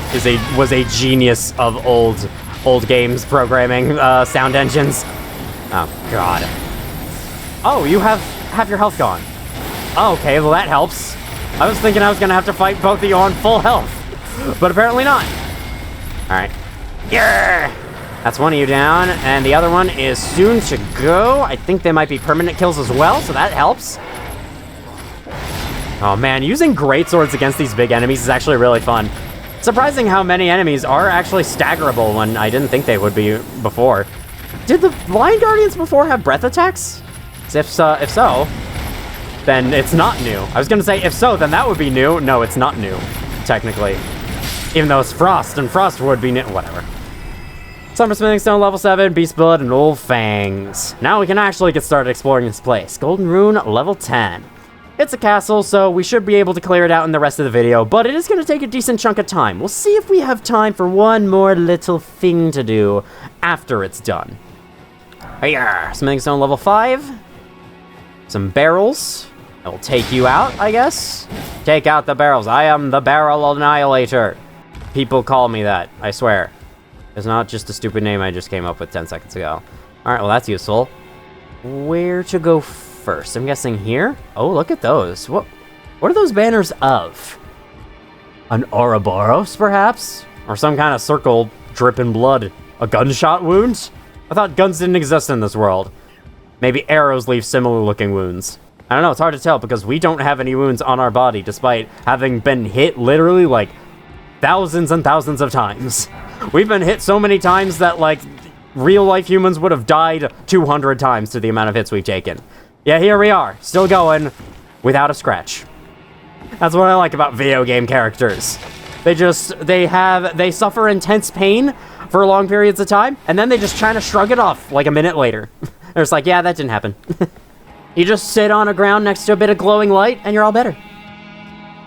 was a genius of old games programming sound engines. Oh god. Oh, you have half your health gone. Oh, okay, well that helps. I was thinking I was gonna have to fight both of you on full health, but apparently not. Alright. Yeah! That's one of you down, and the other one is soon to go. I think they might be permanent kills as well, so that helps. Oh man, using greatswords against these big enemies is actually really fun. Surprising how many enemies are actually staggerable when I didn't think they would be before. Did the Lion Guardians before have breath attacks? If so, then it's not new. I was gonna say, if so, then that would be new. No, it's not new, technically. Even though it's Frost, and Frost would be new. Whatever. Summer Smithing Stone level 7, Beast Blood, and Old Fangs. Now we can actually get started exploring this place. Golden Rune level 10. It's a castle, so we should be able to clear it out in the rest of the video, but it is going to take a decent chunk of time. We'll see if we have time for one more little thing to do after it's done. Hiya! Smithing Stone level 5. Some barrels. I will take you out, I guess. Take out the barrels. I am the Barrel Annihilator. People call me that, I swear. It's not just a stupid name I just came up with 10 seconds ago. Alright, well that's useful. Where to go first? I'm guessing here? Oh, look at those. What are those banners of? An Ouroboros, perhaps? Or some kind of circle dripping blood. A gunshot wound? I thought guns didn't exist in this world. Maybe arrows leave similar looking wounds. I don't know, it's hard to tell because we don't have any wounds on our body despite having been hit literally like thousands and thousands of times. We've been hit so many times that, like, real-life humans would have died 200 times to the amount of hits we've taken. Yeah, here we are, still going, without a scratch. That's what I like about video game characters. They suffer intense pain for long periods of time, and then they just try to shrug it off, like, a minute later. They're just like, yeah, that didn't happen. You just sit on a ground next to a bit of glowing light, and you're all better.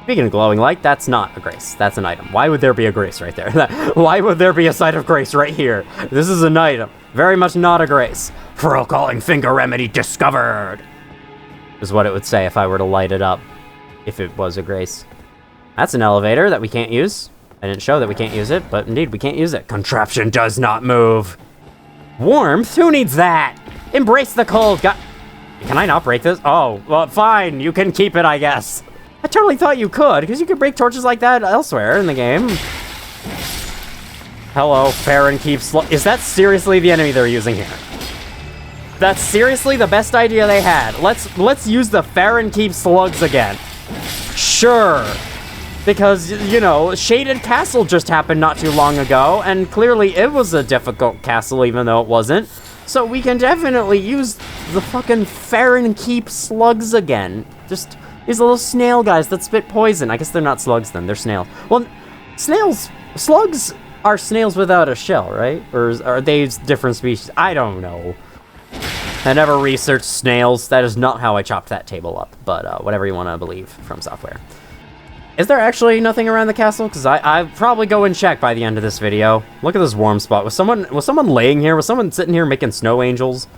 Speaking of glowing light, that's not a grace. That's an item. Why would there be a grace right there? Why would there be a site of grace right here? This is an item. Very much not a grace. Furrow calling finger remedy discovered. Is what it would say if I were to light it up. If it was a grace. That's an elevator that we can't use. I didn't show that we can't use it, but indeed we can't use it. Contraption does not move. Warmth? Who needs that? Embrace the cold. Can I not break this? Oh, well, fine. You can keep it, I guess. I totally thought you could, because you could break torches like that elsewhere in the game. Hello, Farron Keep Slug. Is that seriously the enemy they're using here? That's seriously the best idea they had. Let's use the Farron Keep Slugs again. Sure. Because, you know, Shaded Castle just happened not too long ago, and clearly it was a difficult castle even though it wasn't. So we can definitely use the fucking Farron Keep Slugs again. Just... These little snail guys that spit poison. I guess they're not slugs then, they're snails. Well, slugs are snails without a shell, right? Or are they different species? I don't know. I never researched snails. That is not how I chopped that table up, but whatever you want to believe from software. Is there actually nothing around the castle? Because I'll probably go and check by the end of this video. Look at this warm spot. Was someone laying here? Was someone sitting here making snow angels?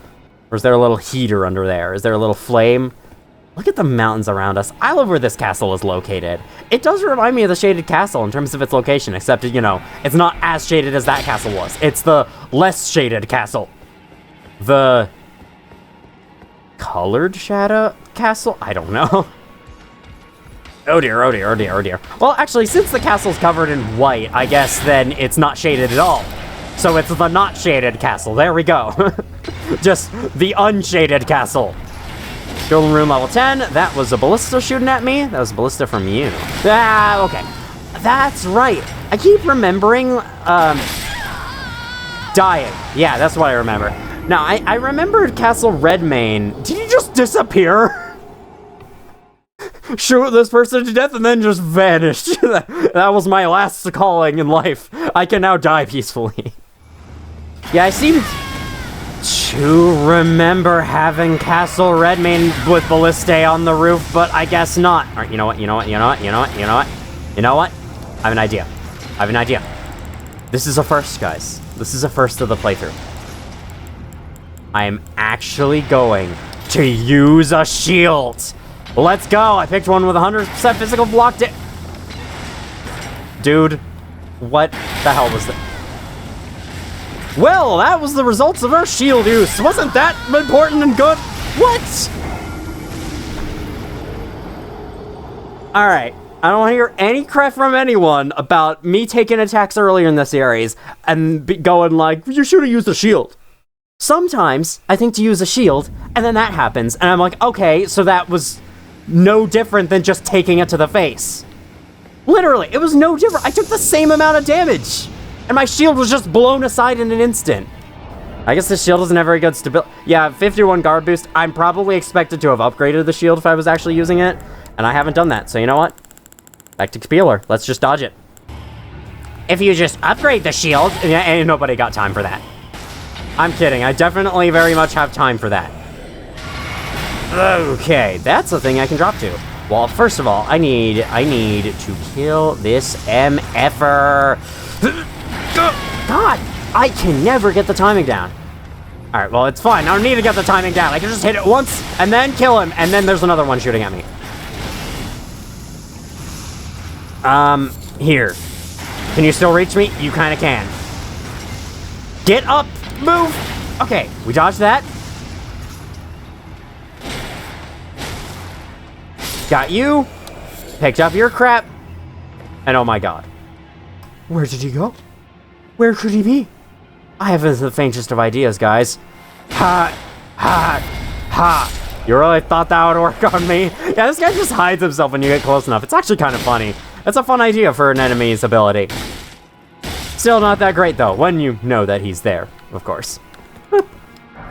Or is there a little heater under there? Is there a little flame? Look at the mountains around us. I love where this castle is located. It does remind me of the shaded castle in terms of its location, except, you know, it's not as shaded as that castle was. It's the less shaded castle. The colored shadow castle? I don't know. Oh dear, oh dear, oh dear, oh dear. Well, actually, since the castle's covered in white, I guess then it's not shaded at all. So it's the not shaded castle. There we go. Just the unshaded castle. Golden Room level 10. That was a ballista shooting at me. That was a ballista from you. Ah, okay. That's right. I keep remembering, dying. Yeah, that's what I remember. Now, I remembered Castle Redmane. Did he just disappear? Shoot this person to death and then just vanished. That was my last calling in life. I can now die peacefully. Yeah, I seem to remember having Castle Redmane with ballistae on the roof, but I guess not. All right, you know what? I have an idea. This is a first, guys. This is a first of the playthrough. I am actually going to use a shield. Let's go. I picked one with 100% physical block. Dude, what the hell was that? Well, that was the results of our shield use. Wasn't that important and good? What? All right. I don't want to hear any crap from anyone about me taking attacks earlier in the series and going like, you should have used a shield. Sometimes I think to use a shield, and then that happens, and I'm like, okay, so that was no different than just taking it to the face. Literally, it was no different. I took the same amount of damage, and my shield was just blown aside in an instant. I guess the shield doesn't have very good stability. Yeah, 51 guard boost. I'm probably expected to have upgraded the shield if I was actually using it, and I haven't done that, so you know what? Back to Peeler. Let's just dodge it. If you just upgrade the shield, ain't nobody got time for that. I'm kidding. I definitely very much have time for that. Okay, that's a thing I can drop to. Well, first of all, I need to kill this MFer. God, I can never get the timing down. All right, well, it's fine. I don't need to get the timing down. I can just hit it once and then kill him, and then there's another one shooting at me. Here. Can you still reach me? You kind of can. Get up! Move! Okay, we dodged that. Got you. Picked up your crap. And oh my god. Where did he go? Where could he be? I haven't the faintest of ideas, guys. Ha! Ha! Ha! You really thought that would work on me? Yeah, this guy just hides himself when you get close enough. It's actually kind of funny. It's a fun idea for an enemy's ability. Still not that great, though, when you know that he's there, of course. Boop.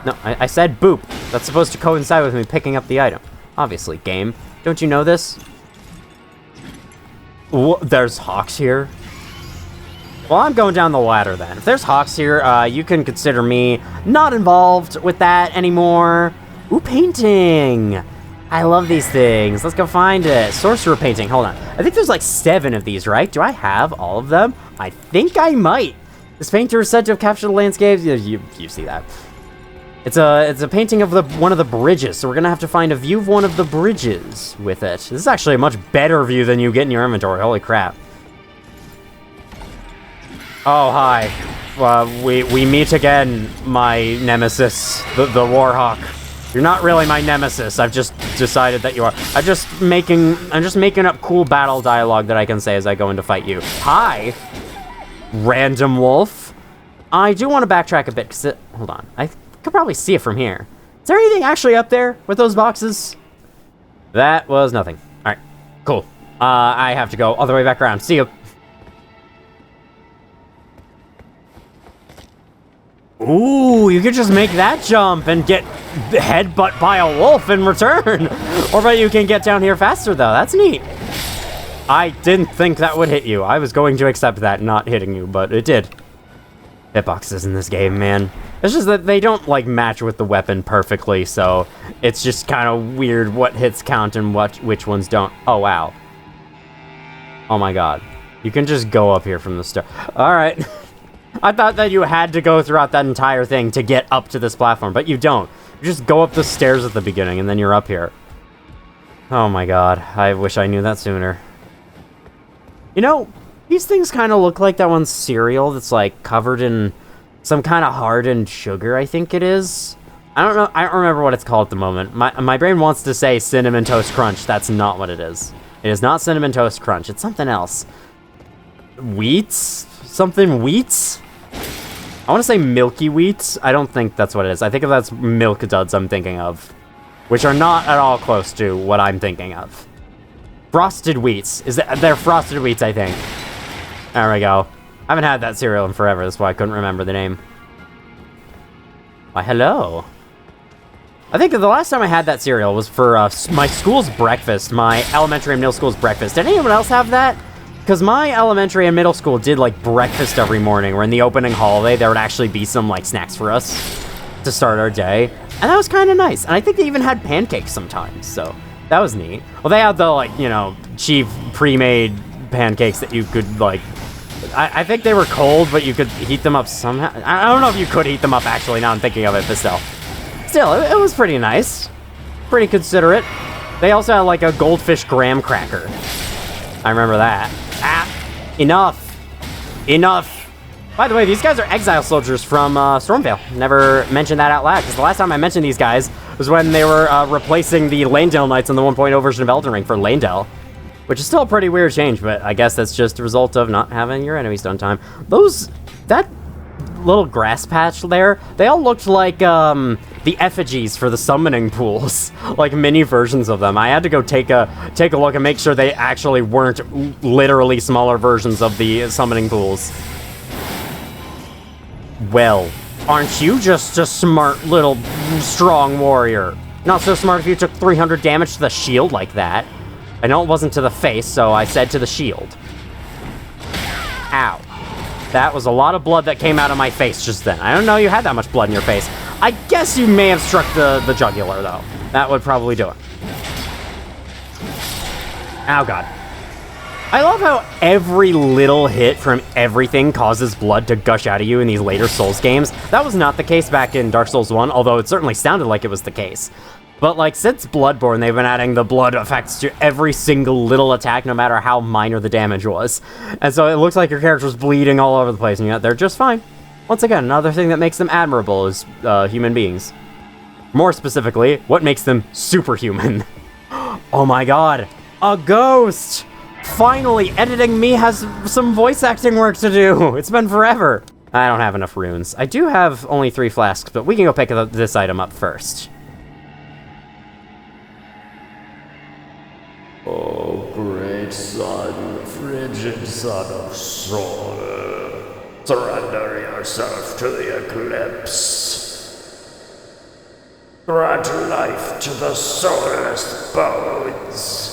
No, I said boop. That's supposed to coincide with me picking up the item. Obviously, game. Don't you know this? There's hawks here. Well, I'm going down the ladder, then. If there's hawks here, you can consider me not involved with that anymore. Ooh, painting! I love these things. Let's go find it. Sorcerer painting. Hold on. I think there's like 7 of these, right? Do I have all of them? I think I might. This painter is said to have captured the landscapes. You see that. It's a painting of one of the bridges, so we're gonna have to find a view of one of the bridges with it. This is actually a much better view than you get in your inventory. Holy crap. Oh, hi. We meet again, my nemesis, the Warhawk. You're not really my nemesis. I've just decided that you are. I'm just making up cool battle dialogue that I can say as I go in to fight you. Hi, random wolf. I do want to backtrack a bit because hold on. I could probably see it from here. Is there anything actually up there with those boxes? That was nothing. All right, cool. I have to go all the way back around. See you. Ooh, you could just make that jump and get headbutt by a wolf in return. Or but you can get down here faster, though. That's neat. I didn't think that would hit you. I was going to accept that not hitting you, but it did. Hitboxes in this game, man. It's just that they don't, like, match with the weapon perfectly, so it's just kind of weird what hits count and which ones don't. Oh, wow. Oh, my God. You can just go up here from the start. All right. I thought that you had to go throughout that entire thing to get up to this platform, but you don't. You just go up the stairs at the beginning, and then you're up here. Oh my god, I wish I knew that sooner. You know, these things kind of look like that one cereal that's, like, covered in some kind of hardened sugar, I think it is. I don't know, I don't remember what it's called at the moment. My brain wants to say Cinnamon Toast Crunch. That's not what it is. It is not Cinnamon Toast Crunch. It's something else. Wheats? Something wheats? I want to say Milky Wheats. I don't think that's what it is. I think if that's Milk Duds I'm thinking of, which are not at all close to what I'm thinking of. Frosted Wheats. They're Frosted Wheats, I think. There we go. I haven't had that cereal in forever. That's why I couldn't remember the name. Why, hello. I think the last time I had that cereal was for my school's breakfast, my elementary and middle school's breakfast. Did anyone else have that? Because my elementary and middle school did, like, breakfast every morning, where in the opening holiday, there would actually be some, like, snacks for us to start our day. And that was kind of nice. And I think they even had pancakes sometimes, so that was neat. Well, they had the, like, you know, cheap pre-made pancakes that you could, like... I think they were cold, but you could heat them up somehow. I don't know if you could heat them up, actually, now I'm thinking of it, but still. Still, it was pretty nice. Pretty considerate. They also had, like, a goldfish graham cracker. I remember that. Ah, enough. Enough. By the way, these guys are exile soldiers from Stormvale. Never mentioned that out loud, because the last time I mentioned these guys was when they were replacing the Lanedale Knights in the 1.0 version of Elden Ring for Lanedale, which is still a pretty weird change, but I guess that's just a result of not having your enemies done time. That little grass patch there, they all looked like the effigies for the summoning pools, like mini versions of them. I had to go take a look and make sure they actually weren't literally smaller versions of the summoning pools. Well, aren't you just a smart little strong warrior? Not so smart if you took 300 damage to the shield like that. I know it wasn't to the face, so I said to the shield. Ow. That was a lot of blood that came out of my face just then. I don't know you had that much blood in your face. I guess you may have struck the jugular, though. That would probably do it. Oh, God. I love how every little hit from everything causes blood to gush out of you in these later Souls games. That was not the case back in Dark Souls 1, although it certainly sounded like it was the case. But, like, since Bloodborne, they've been adding the blood effects to every single little attack, no matter how minor the damage was. And so it looks like your character's bleeding all over the place, and yet they're just fine. Once again, another thing that makes them admirable is human beings. More specifically, what makes them superhuman. Oh my god, a ghost! Finally, editing me has some voice acting work to do. It's been forever. I don't have enough runes. I do have only 3 flasks, but we can go pick this item up first. O great sun, frigid sun of Sol, surrender yourself to the eclipse. Grant life to the soulless bones.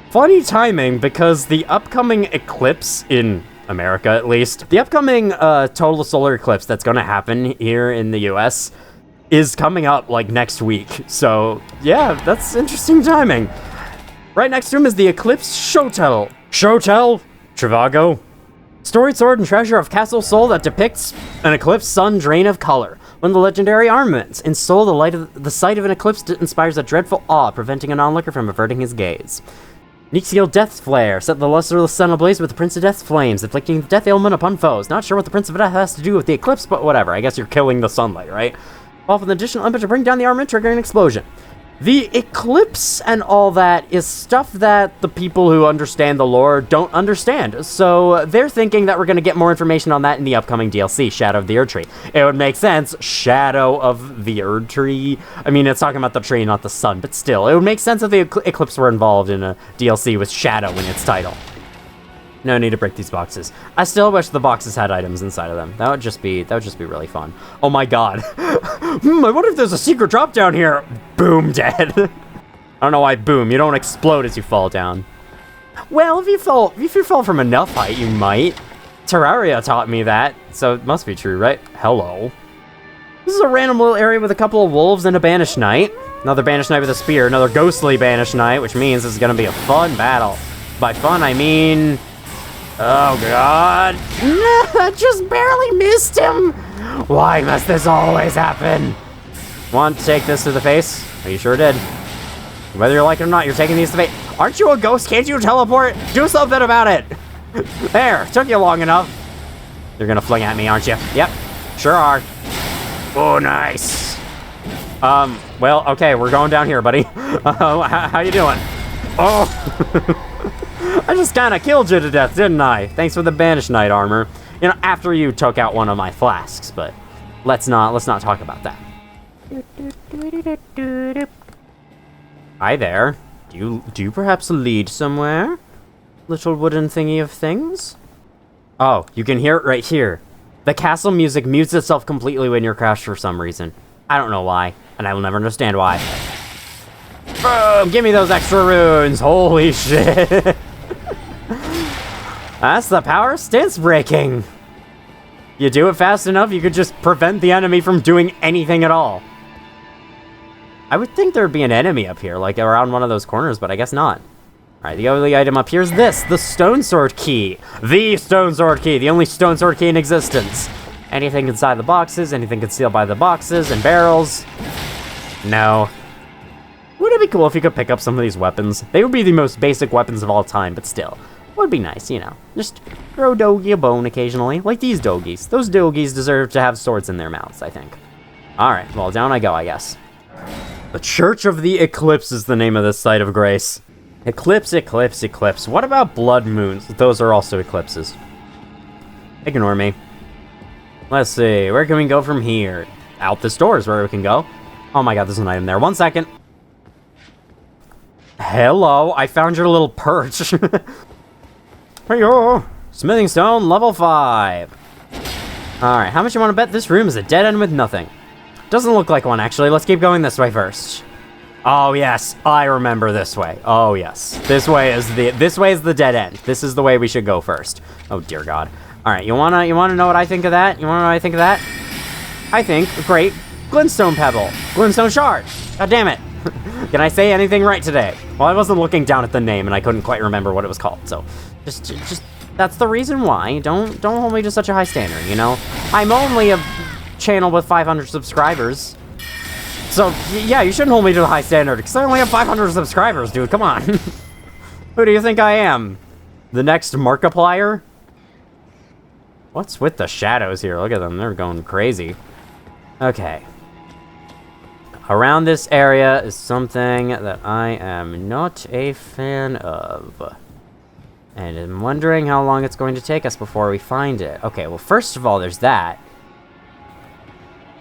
Funny timing, because the upcoming eclipse, in America at least, the upcoming total solar eclipse that's going to happen here in the US is coming up, like, next week. So, yeah, that's interesting timing. Right next to him is the Eclipse Shotel. Shotel? Trivago? Storied sword and treasure of Castle Sol that depicts an eclipse sun drain of color. One of the legendary armaments. In Sol, the sight of an eclipse inspires a dreadful awe, preventing an onlooker from averting his gaze. Nixiel Death's Flare. Set the lustreless sun ablaze with the Prince of Death's flames, inflicting the death ailment upon foes. Not sure what the Prince of Death has to do with the eclipse, but whatever. I guess you're killing the sunlight, right? Off with an additional image to bring down the armament, triggering an explosion. The eclipse and all that is stuff that the people who understand the lore don't understand. So they're thinking that we're going to get more information on that in the upcoming DLC, Shadow of the Erdtree. It would make sense, Shadow of the Erdtree. I mean, it's talking about the tree, not the sun, but still, it would make sense if the eclipse were involved in a DLC with Shadow in its title. No need to break these boxes. I still wish the boxes had items inside of them. That would just be really fun. Oh my god. I wonder if there's a secret drop down here. Boom, dead. I don't know why boom. You don't explode as you fall down. Well, if you fall from enough height, you might. Terraria taught me that, so it must be true, right? Hello. This is a random little area with a couple of wolves and a banished knight. Another banished knight with a spear, another ghostly banished knight, which means this is gonna be a fun battle. By fun, I mean... Oh god. I just barely missed him! Why must this always happen? Want to take this to the face? Oh, you sure did. Whether you like it or not, you're taking these to the face. Aren't you a ghost? Can't you teleport? Do something about it! There, took you long enough. You're gonna fling at me, aren't you? Yep, sure are. Oh, nice. Well, okay, we're going down here, buddy. How you doing? Oh, I just kind of killed you to death, didn't I? Thanks for the banished knight armor. You know, after you took out one of my flasks, but let's not talk about that. Hi there. Do you perhaps lead somewhere? Little wooden thingy of things? Oh, you can hear it right here. The castle music mutes itself completely when you're crashed for some reason. I don't know why, and I will never understand why. Boom! Give me those extra runes! Holy shit! That's the power of stance breaking! You do it fast enough, you could just prevent the enemy from doing anything at all. I would think there'd be an enemy up here, like around one of those corners, but I guess not. Alright, the only item up here is this, the Stone Sword Key. The Stone Sword Key, the only Stone Sword Key in existence. Anything inside the boxes, anything concealed by the boxes and barrels. No. Would it be cool if you could pick up some of these weapons? They would be the most basic weapons of all time, but still. Would be nice, you know. Just throw Dogi a bone occasionally, like these Doggies. Those Doggies deserve to have swords in their mouths, I think. Alright, well, down I go, I guess. The Church of the Eclipse is the name of this site of grace. Eclipse, eclipse, eclipse. What about blood moons? Those are also eclipses. Ignore me. Let's see, where can we go from here? Out this door is where we can go. Oh my god, there's an item there. 1 second. Hello, I found your little perch. Hey-yo! Smithing stone, level 5. Alright, how much you want to bet this room is a dead end with nothing? Doesn't look like one, actually. Let's keep going this way first. Oh yes, I remember this way. Oh yes, this way is the dead end. This is the way we should go first. Oh dear God. All right, you wanna know what I think of that? You wanna know what I think of that? I think great glintstone pebble, glintstone shard. God damn it! Can I say anything right today? Well, I wasn't looking down at the name and I couldn't quite remember what it was called. So, just that's the reason why. Don't hold me to such a high standard. You know, I'm only a channel with 500 subscribers. So, yeah, you shouldn't hold me to a high standard, because I only have 500 subscribers, dude, come on. Who do you think I am? The next Markiplier? What's with the shadows here? Look at them, they're going crazy. Okay. Around this area is something that I am not a fan of. And I'm wondering how long it's going to take us before we find it. Okay, well, first of all, there's that.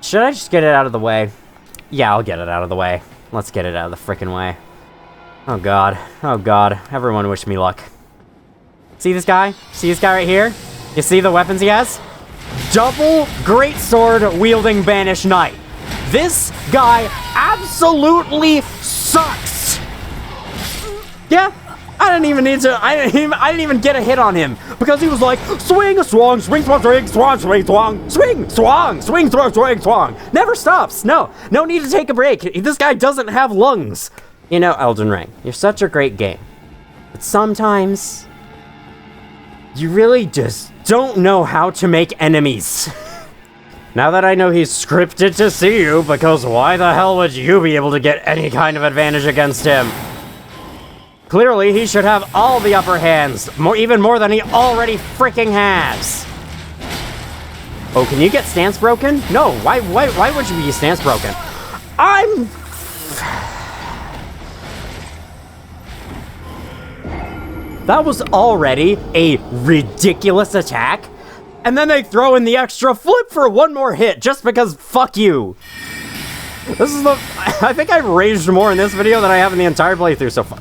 Should I just get it out of the way? Yeah, I'll get it out of the way. Let's get it out of the frickin' way. Oh god. Oh god. Everyone wish me luck. See this guy? See this guy right here? You see the weapons he has? Double greatsword wielding banished knight. This guy absolutely sucks. Yeah, I didn't even get a hit on him because he was like swing, swung, swing, swung, swing, swung, swing, swung, swing, swung, swing, swung, swing, swung. Never stops. No need to take a break. This guy doesn't have lungs. You know, Elden Ring, you're such a great game, but sometimes you really just don't know how to make enemies. Now that I know he's scripted to see you, because why the hell would you be able to get any kind of advantage against him? Clearly, he should have all the upper hands, even more than he already freaking has. Oh, can you get stance broken? No, why would you be stance broken? That was already a ridiculous attack, and then they throw in the extra flip for one more hit, just because fuck you. I think I've raged more in this video than I have in the entire playthrough so far.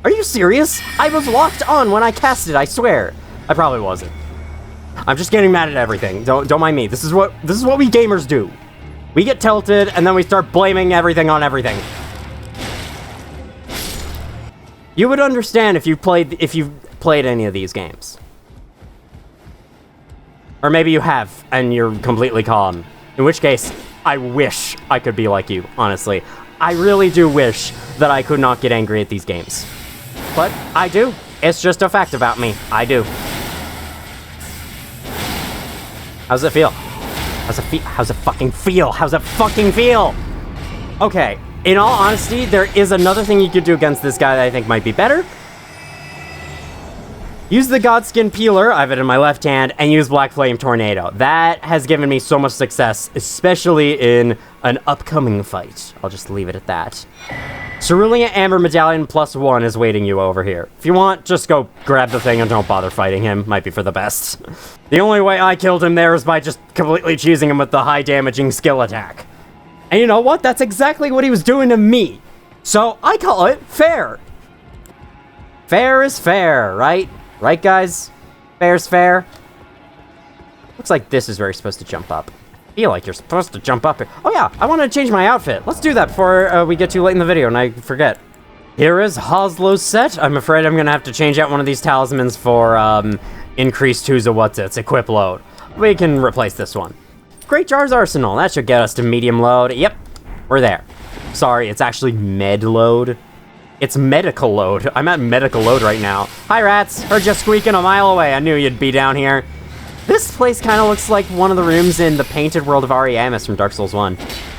Are you serious? I was locked on when I cast it, I swear. I probably wasn't. I'm just getting mad at everything. Don't mind me. This is what we gamers do. We get tilted, and then we start blaming everything on everything. You would understand if you've played any of these games. Or maybe you have, and you're completely calm. In which case, I wish I could be like you, honestly. I really do wish that I could not get angry at these games. But I do. It's just a fact about me. I do. How's it feel? How's it fucking feel? Okay, in all honesty, there is another thing you could do against this guy that I think might be better. Use the Godskin Peeler, I have it in my left hand, and use Black Flame Tornado. That has given me so much success, especially in an upcoming fight. I'll just leave it at that. Cerulean Amber Medallion +1 is waiting you over here. If you want, just go grab the thing and don't bother fighting him. Might be for the best. The only way I killed him there is by just completely cheesing him with the high damaging skill attack. And you know what? That's exactly what he was doing to me. So I call it fair. Fair is fair, right? Right, guys? Fair's fair. Looks like this is where you're supposed to jump up. I feel like you're supposed to jump up here. Oh yeah, I want to change my outfit. Let's do that before we get too late in the video and I forget. Here is Hoslow's set. I'm afraid I'm going to have to change out one of these talismans for increased Who's a What's It's equip load. We can replace this one. Great Jar's Arsenal. That should get us to medium load. Yep, we're there. Sorry, it's actually med load. It's medical load. I'm at medical load right now. Hi, rats. Heard you squeaking a mile away. I knew you'd be down here. This place kind of looks like one of the rooms in the painted world of Ariamis from Dark Souls 1.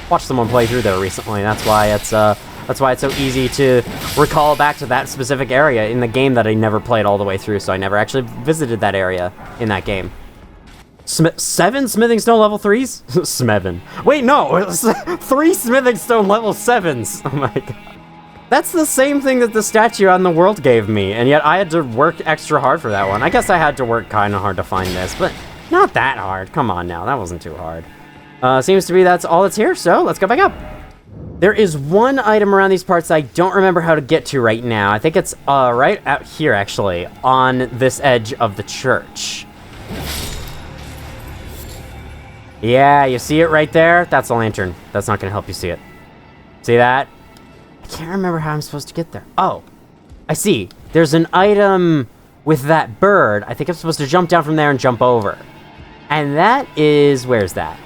Watched someone play through there recently. That's why it's so easy to recall back to that specific area in the game that I never played all the way through, so I never actually visited that area in that game. 7 smithing stone level 3s? Smevin. Wait, no. It was 3 smithing stone level 7s. Oh my god. That's the same thing that the statue on the world gave me, and yet I had to work extra hard for that one. I guess I had to work kind of hard to find this, but not that hard. Come on now, that wasn't too hard. Seems to be that's all that's here, so let's go back up. There is one item around these parts I don't remember how to get to right now. I think it's right out here, actually, on this edge of the church. Yeah, you see it right there? That's a lantern. That's not going to help you see it. See that? I can't remember how I'm supposed to get there. Oh, I see. There's an item with that bird. I think I'm supposed to jump down from there and jump over. And that is... where's that?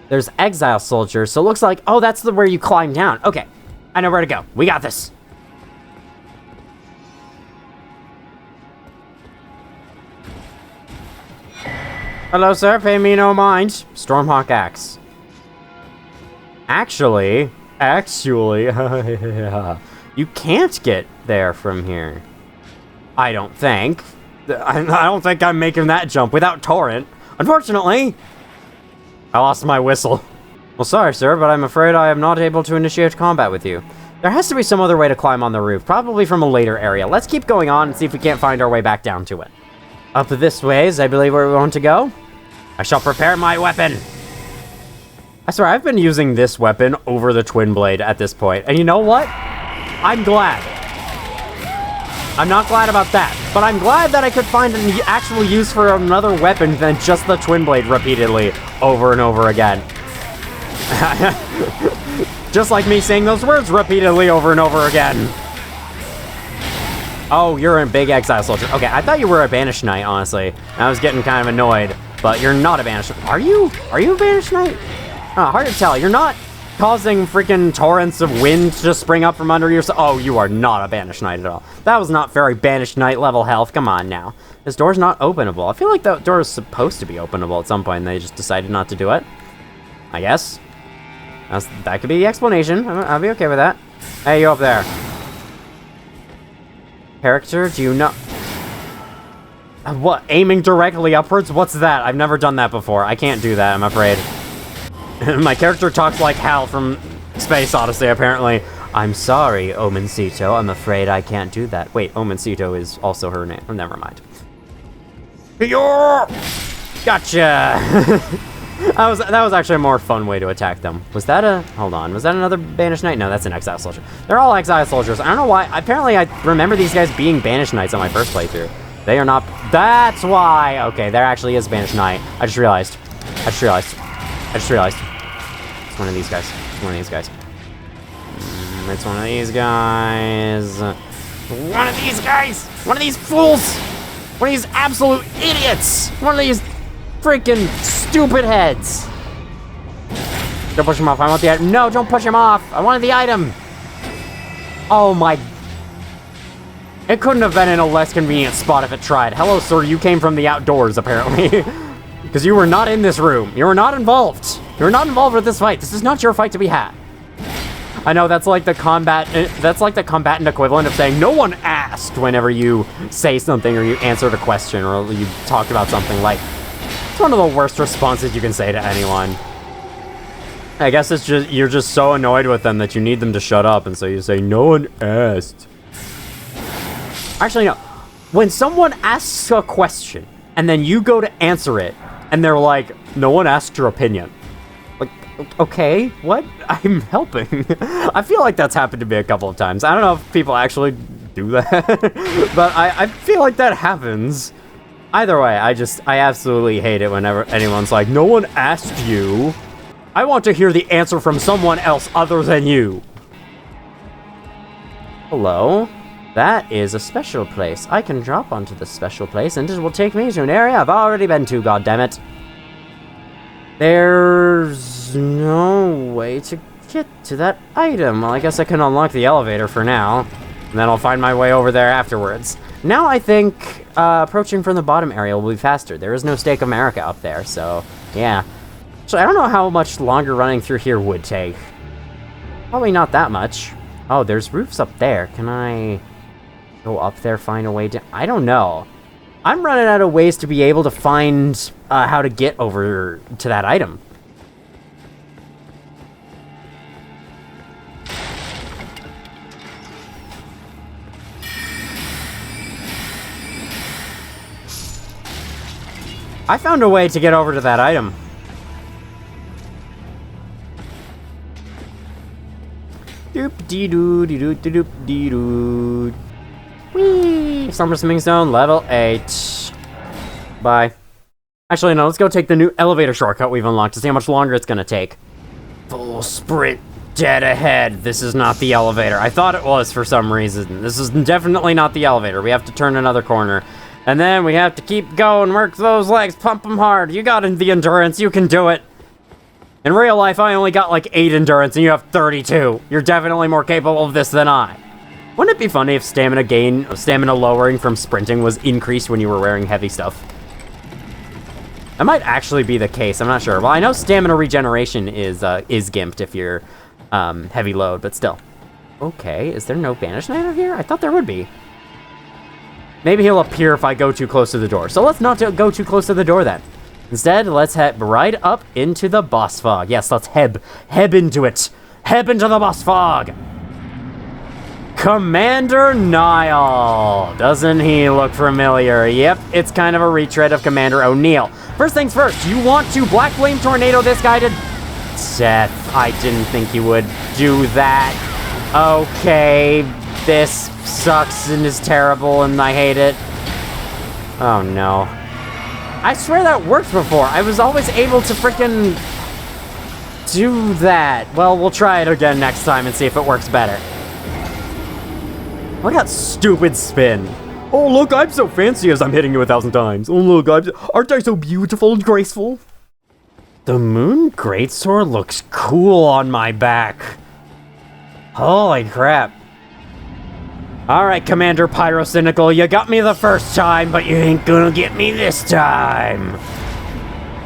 There's Exile Soldier, so it looks like... oh, that's where you climb down. Okay, I know where to go. We got this. Hello, sir. Pay me no mind. Stormhawk Axe. Actually, you can't get there from here. I don't think. I don't think I'm making that jump without Torrent. Unfortunately, I lost my whistle. Well, sorry, sir, but I'm afraid I am not able to initiate combat with you. There has to be some other way to climb on the roof, probably from a later area. Let's keep going on and see if we can't find our way back down to it. Up this ways, I believe where we want to go. I shall prepare my weapon. I swear, I've been using this weapon over the Twin Blade at this point. And you know what? I'm glad. I'm not glad about that, but I'm glad that I could find an actual use for another weapon than just the Twin Blade repeatedly over and over again. Just like me saying those words repeatedly over and over again. Oh, you're a big Exile Soldier. Okay, I thought you were a Banished Knight, honestly. I was getting kind of annoyed, but you're not a Banished Knight. Are you? Are you a Banished Knight? Hard to tell. You're not causing freaking torrents of wind to just spring up from under your... oh, you are not a Banished Knight at all. That was not very Banished Knight level health. Come on now. This door's not openable. I feel like that door is supposed to be openable at some point, and they just decided not to do it. I guess. That could be the explanation. I'll be okay with that. Hey, you up there. Character, do you know... what? Aiming directly upwards? What's that? I've never done that before. I can't do that, I'm afraid. My character talks like Hal from Space Odyssey, apparently. I'm sorry, Omencito. I'm afraid I can't do that. Wait, Omencito is also her name. Oh, never mind. Gotcha! That was actually a more fun way to attack them. Was that a... hold on. Was that another Banished Knight? No, that's an Exile Soldier. They're all Exile Soldiers. I don't know why. Apparently, I remember these guys being Banished Knights on my first playthrough. They are not... That's why! Okay, there actually is Banished Knight. I just realized. It's one of these guys. It's one of these guys. One of these fools! One of these absolute idiots! One of these freaking stupid heads! Don't push him off. I want the item. No, don't push him off. I wanted the item. Oh my... It couldn't have been in a less convenient spot if it tried. Hello, sir. You came from the outdoors, apparently. Because you were not in this room. You were not involved. You were not involved with this fight. This is not your fight to be had. I know that's like the combatant equivalent of saying no one asked whenever you say something or you answered a question or you talked about something. Like, it's one of the worst responses you can say to anyone. I guess it's just you're just so annoyed with them that you need them to shut up, and so you say no one asked. Actually, no. When someone asks a question and then you go to answer it and they're like, no one asked your opinion. Like, okay, what? I'm helping. I feel like that's happened to me a couple of times. I don't know if people actually do that, but I feel like that happens. Either way, I absolutely hate it whenever anyone's like, no one asked you. I want to hear the answer from someone else other than you. Hello? That is a special place. I can drop onto the special place and it will take me to an area I've already been to, goddammit. There's no way to get to that item. Well, I guess I can unlock the elevator for now. And then I'll find my way over there afterwards. Now I think approaching from the bottom area will be faster. There is no Stake America up there, so yeah. So I don't know how much longer running through here would take. Probably not that much. Oh, there's roofs up there. Can I go up there, find a way to... I don't know. I'm running out of ways to be able to find how to get over to that item. I found a way to get over to that item. Doop-dee-doo-dee-doo-dee-doo-dee-doo. Whee! Summer Swimming Zone, level 8. Bye. Actually, no, let's go take the new elevator shortcut we've unlocked to see how much longer it's gonna take. Full sprint, dead ahead. This is not the elevator. I thought it was for some reason. This is definitely not the elevator. We have to turn another corner. And then we have to keep going, work those legs, pump them hard. You got the endurance, you can do it. In real life, I only got like 8 endurance and you have 32. You're definitely more capable of this than I. Wouldn't it be funny if stamina lowering from sprinting was increased when you were wearing heavy stuff? That might actually be the case, I'm not sure. Well, I know stamina regeneration is gimped if you're heavy load, but still. Okay, is there no Banished Knight here? I thought there would be. Maybe he'll appear if I go too close to the door. So let's not go too close to the door then. Instead, let's head right up into the boss fog. Yes, let's heb into it. Heb into the boss fog. Commander Niall. Doesn't he look familiar? Yep, it's kind of a retread of Commander O'Neill. First things first, you want to Black Flame Tornado this guy to death. I didn't think you would do that. Okay, this sucks and is terrible and I hate it. Oh no. I swear that worked before. I was always able to frickin' do that. Well, we'll try it again next time and see if it works better. Look at that stupid spin. Oh, look, I'm so fancy as I'm hitting you 1,000 times. Oh, look, aren't I so beautiful and graceful? The Moon Greatsword looks cool on my back. Holy crap. Alright, Commander Pyrocynical, you got me the first time, but you ain't gonna get me this time.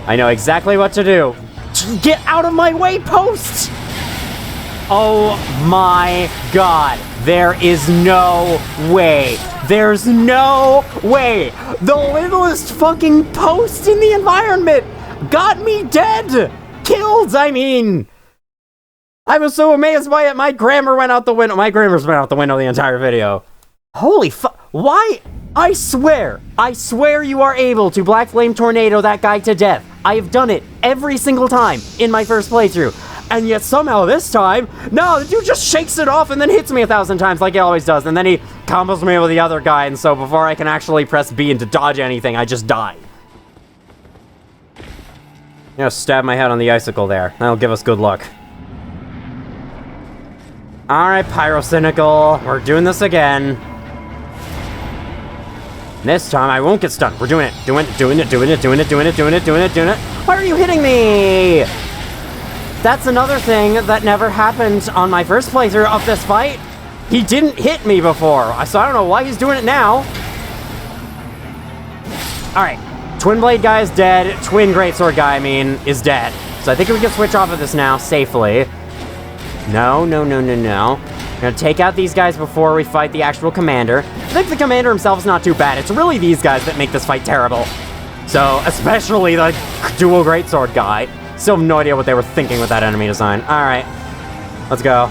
I know exactly what to do. Get out of my way, post! Oh my god. There is no way. There's no way. The littlest fucking post in the environment got me dead. Killed, I mean. I was so amazed by it, my grammar went out the window. My grammar's went out the window the entire video. Holy fuck. Why? I swear you are able to Black Flame Tornado that guy to death. I have done it every single time in my first playthrough. And yet somehow this time, no, the dude just shakes it off and then hits me 1,000 times like he always does. And then he combos me with the other guy, and so before I can actually press B and to dodge anything, I just die. You know, stab my head on the icicle there. That'll give us good luck. Alright, Pyrocynical. We're doing this again. This time I won't get stunned. We're doing it. Doing it. Why are you hitting me? That's another thing that never happened on my first playthrough of this fight. He didn't hit me before, so I don't know why he's doing it now. Alright, Twin Blade guy is dead. Twin Greatsword guy, is dead. So I think we can switch off of this now, safely. No. I'm gonna take out these guys before we fight the actual commander. I think the commander himself is not too bad. It's really these guys that make this fight terrible. So, especially the dual greatsword guy. Still have no idea what they were thinking with that enemy design. Alright, let's go.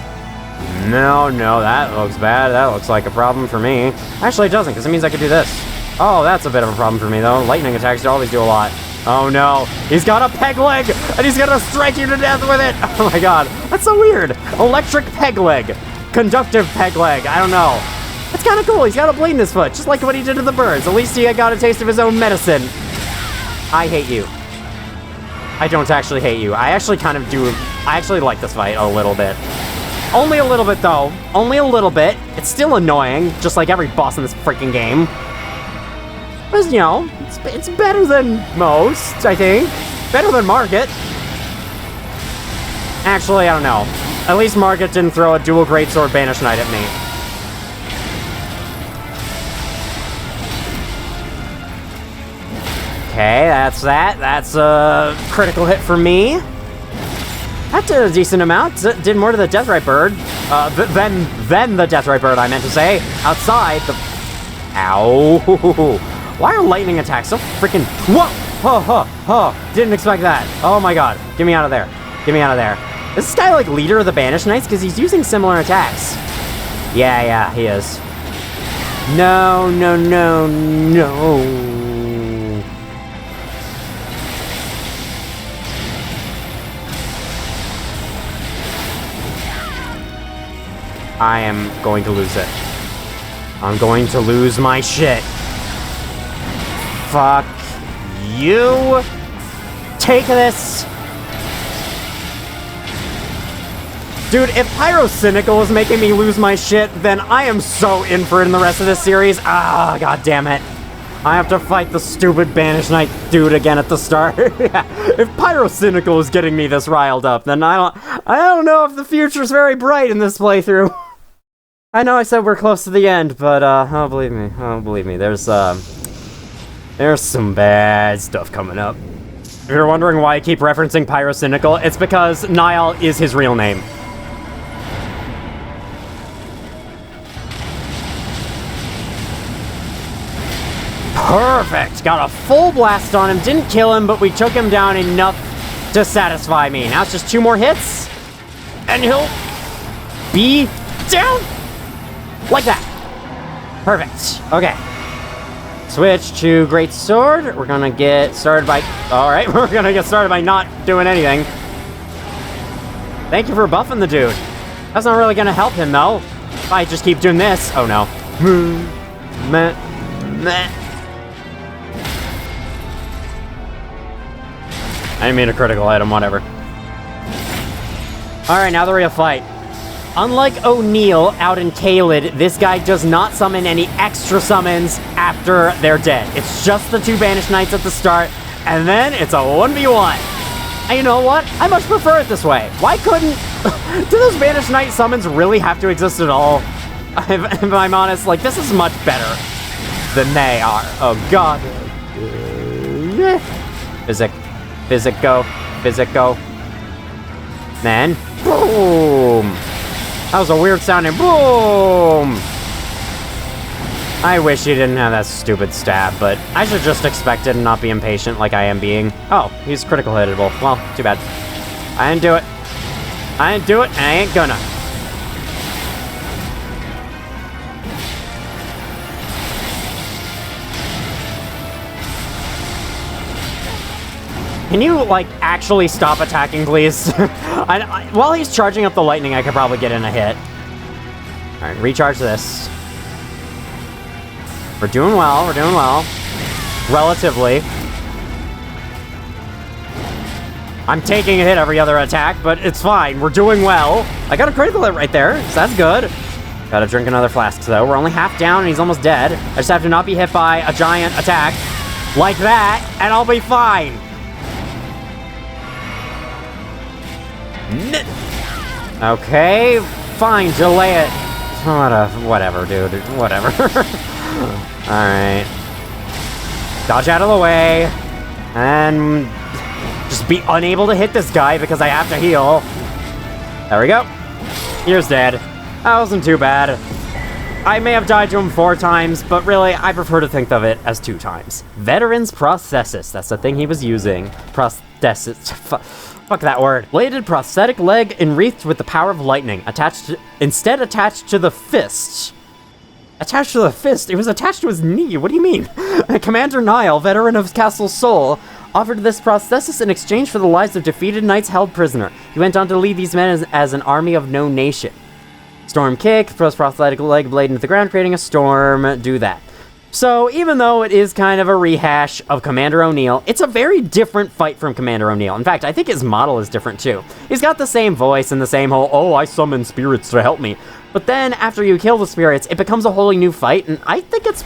No, that looks bad. That looks like a problem for me. Actually, it doesn't, because it means I could do this. Oh, that's a bit of a problem for me, though. Lightning attacks always do a lot. Oh, no. He's got a peg leg, and he's gonna strike you to death with it. Oh, my God. That's so weird. Electric peg leg. Conductive peg leg. I don't know. It's kind of cool. He's got a blade in his foot, just like what he did to the birds. At least he got a taste of his own medicine. I hate you. I don't actually hate you. I actually kind of do. I actually like this fight a little bit. Only a little bit, though. Only a little bit. It's still annoying, just like every boss in this freaking game. But, you know, it's better than most, I think. Better than Market. Actually, I don't know. At least Market didn't throw a dual greatsword Banish Knight at me. Okay, that's that. That's a critical hit for me. That did a decent amount. Did more to the Deathrite Bird. Than the Deathrite Bird, I meant to say. Outside the... Ow. Why are lightning attacks so freaking... Whoa! Didn't expect that. Oh my god. Get me out of there. Get me out of there. Is this guy like leader of the Banished Knights? Because he's using similar attacks. Yeah, he is. No. I am going to lose it. I'm going to lose my shit. Fuck you. Take this. Dude, if Pyrocynical is making me lose my shit, then I am so in for it in the rest of this series. Ah, god damn it. I have to fight the stupid Banished Knight dude again at the start. If Pyrocynical is getting me this riled up, then I don't know if the future's very bright in this playthrough. I know I said we're close to the end, but believe me, there's some bad stuff coming up. If you're wondering why I keep referencing Pyrocynical, it's because Niall is his real name. Perfect! Got a full blast on him, didn't kill him, but we took him down enough to satisfy me. Now it's just 2 more hits, and he'll be down! Like that. Perfect. Okay. Switch to Great Sword. We're gonna get started by... Alright, we're gonna get started by not doing anything. Thank you for buffing the dude. That's not really gonna help him, though. If I just keep doing this... Oh, no. Meh. I didn't mean a critical item, whatever. Alright, now the real fight. Unlike O'Neill out in Caelid, this guy does not summon any extra summons after they're dead. It's just the 2 Banished Knights at the start, and then it's a 1v1. And you know what? I much prefer it this way. Why couldn't... Do those Banished Knight summons really have to exist at all? If I'm honest, like, this is much better than they are. Oh, God. Physic go. Man. Boom. That was a weird sounding boom! I wish he didn't have that stupid stab, but I should just expect it and not be impatient like I am being. Oh, he's critical hittable. Well, too bad. I didn't do it. And I ain't gonna. Can you, like, actually stop attacking, please? While he's charging up the lightning, I could probably get in a hit. Alright, recharge this. We're doing well, we're doing well. Relatively. I'm taking a hit every other attack, but it's fine. We're doing well. I got a critical hit right there, so that's good. Gotta drink another flask, though. We're only half down, and he's almost dead. I just have to not be hit by a giant attack like that, and I'll be fine. Okay, fine, delay it. Whatever, dude. Whatever. Alright. Dodge out of the way. And just be unable to hit this guy because I have to heal. There we go. Here's dead. That wasn't too bad. I may have died to him 4 times, but really, I prefer to think of it as 2 times. Veteran's prosthesis. That's the thing he was using. Prosthesis. Fuck that word. Bladed prosthetic leg enwreathed with the power of lightning. Attached to the fist. Attached to the fist? It was attached to his knee. What do you mean? Commander Niall, veteran of Castle Sol, offered this prosthesis in exchange for the lives of defeated knights held prisoner. He went on to lead these men as an army of no nation. Storm kick, throws prosthetic leg blade into the ground, creating a storm. Do that. So, even though it is kind of a rehash of Commander O'Neill, it's a very different fight from Commander O'Neill. In fact, I think his model is different too. He's got the same voice and the same whole, oh, I summon spirits to help me. But then, after you kill the spirits, it becomes a wholly new fight, and I think it's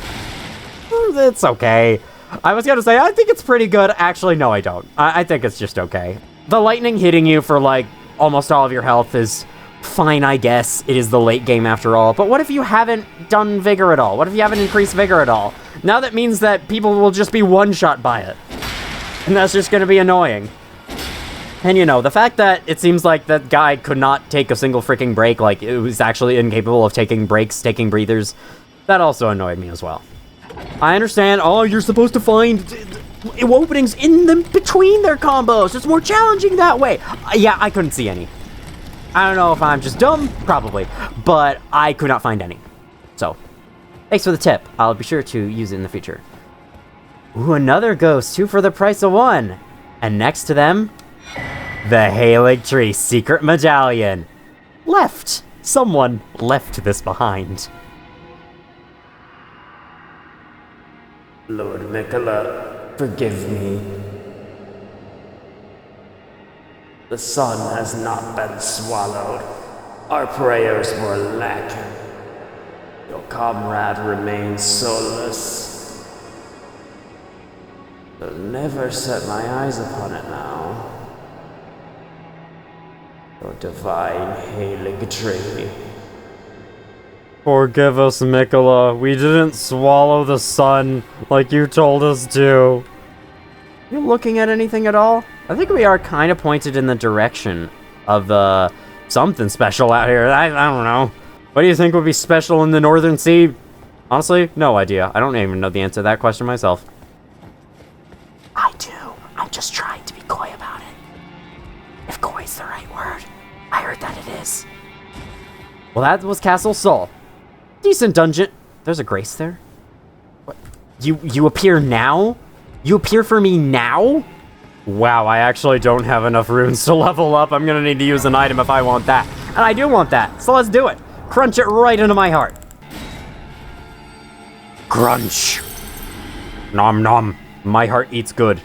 okay. I was gonna say, I think it's pretty good. Actually, no, I don't. I think it's just okay. The lightning hitting you for, like, almost all of your health is fine, I guess. It is the late game after all. But what if you haven't done Vigor at all? What if you haven't increased Vigor at all? Now that means that people will just be one-shot by it. And that's just gonna be annoying. And you know, the fact that it seems like that guy could not take a single freaking break, like it was actually incapable of taking breaks, taking breathers, that also annoyed me as well. I understand, oh, you're supposed to find openings in them between their combos. It's more challenging that way. Yeah, I couldn't see any. I don't know if I'm just dumb, probably, but I could not find any. So, thanks for the tip. I'll be sure to use it in the future. Ooh, another ghost, 2 for the price of 1. And next to them, the Halig Tree Secret Medallion. Left. Someone left this behind. Lord Mikola, forgive me. The sun has not been swallowed. Our prayers were lacking. Your comrade remains soulless. I'll never set my eyes upon it now. Your divine Halig Tree. Forgive us, Mikola. We didn't swallow the sun like you told us to. You looking at anything at all? I think we are kind of pointed in the direction of something special out here. I don't know. What do you think would be special in the Northern Sea? Honestly, no idea. I don't even know the answer to that question myself. I do. I'm just trying to be coy about it. If coy is the right word. I heard that it is. Well, that was Castle Sol. Decent dungeon. There's a grace there. What? You appear now? You appear for me now? Wow, I actually don't have enough runes to level up. I'm gonna need to use an item if I want that. And I do want that, so let's do it. Crunch it right into my heart. Crunch. Nom nom. My heart eats good.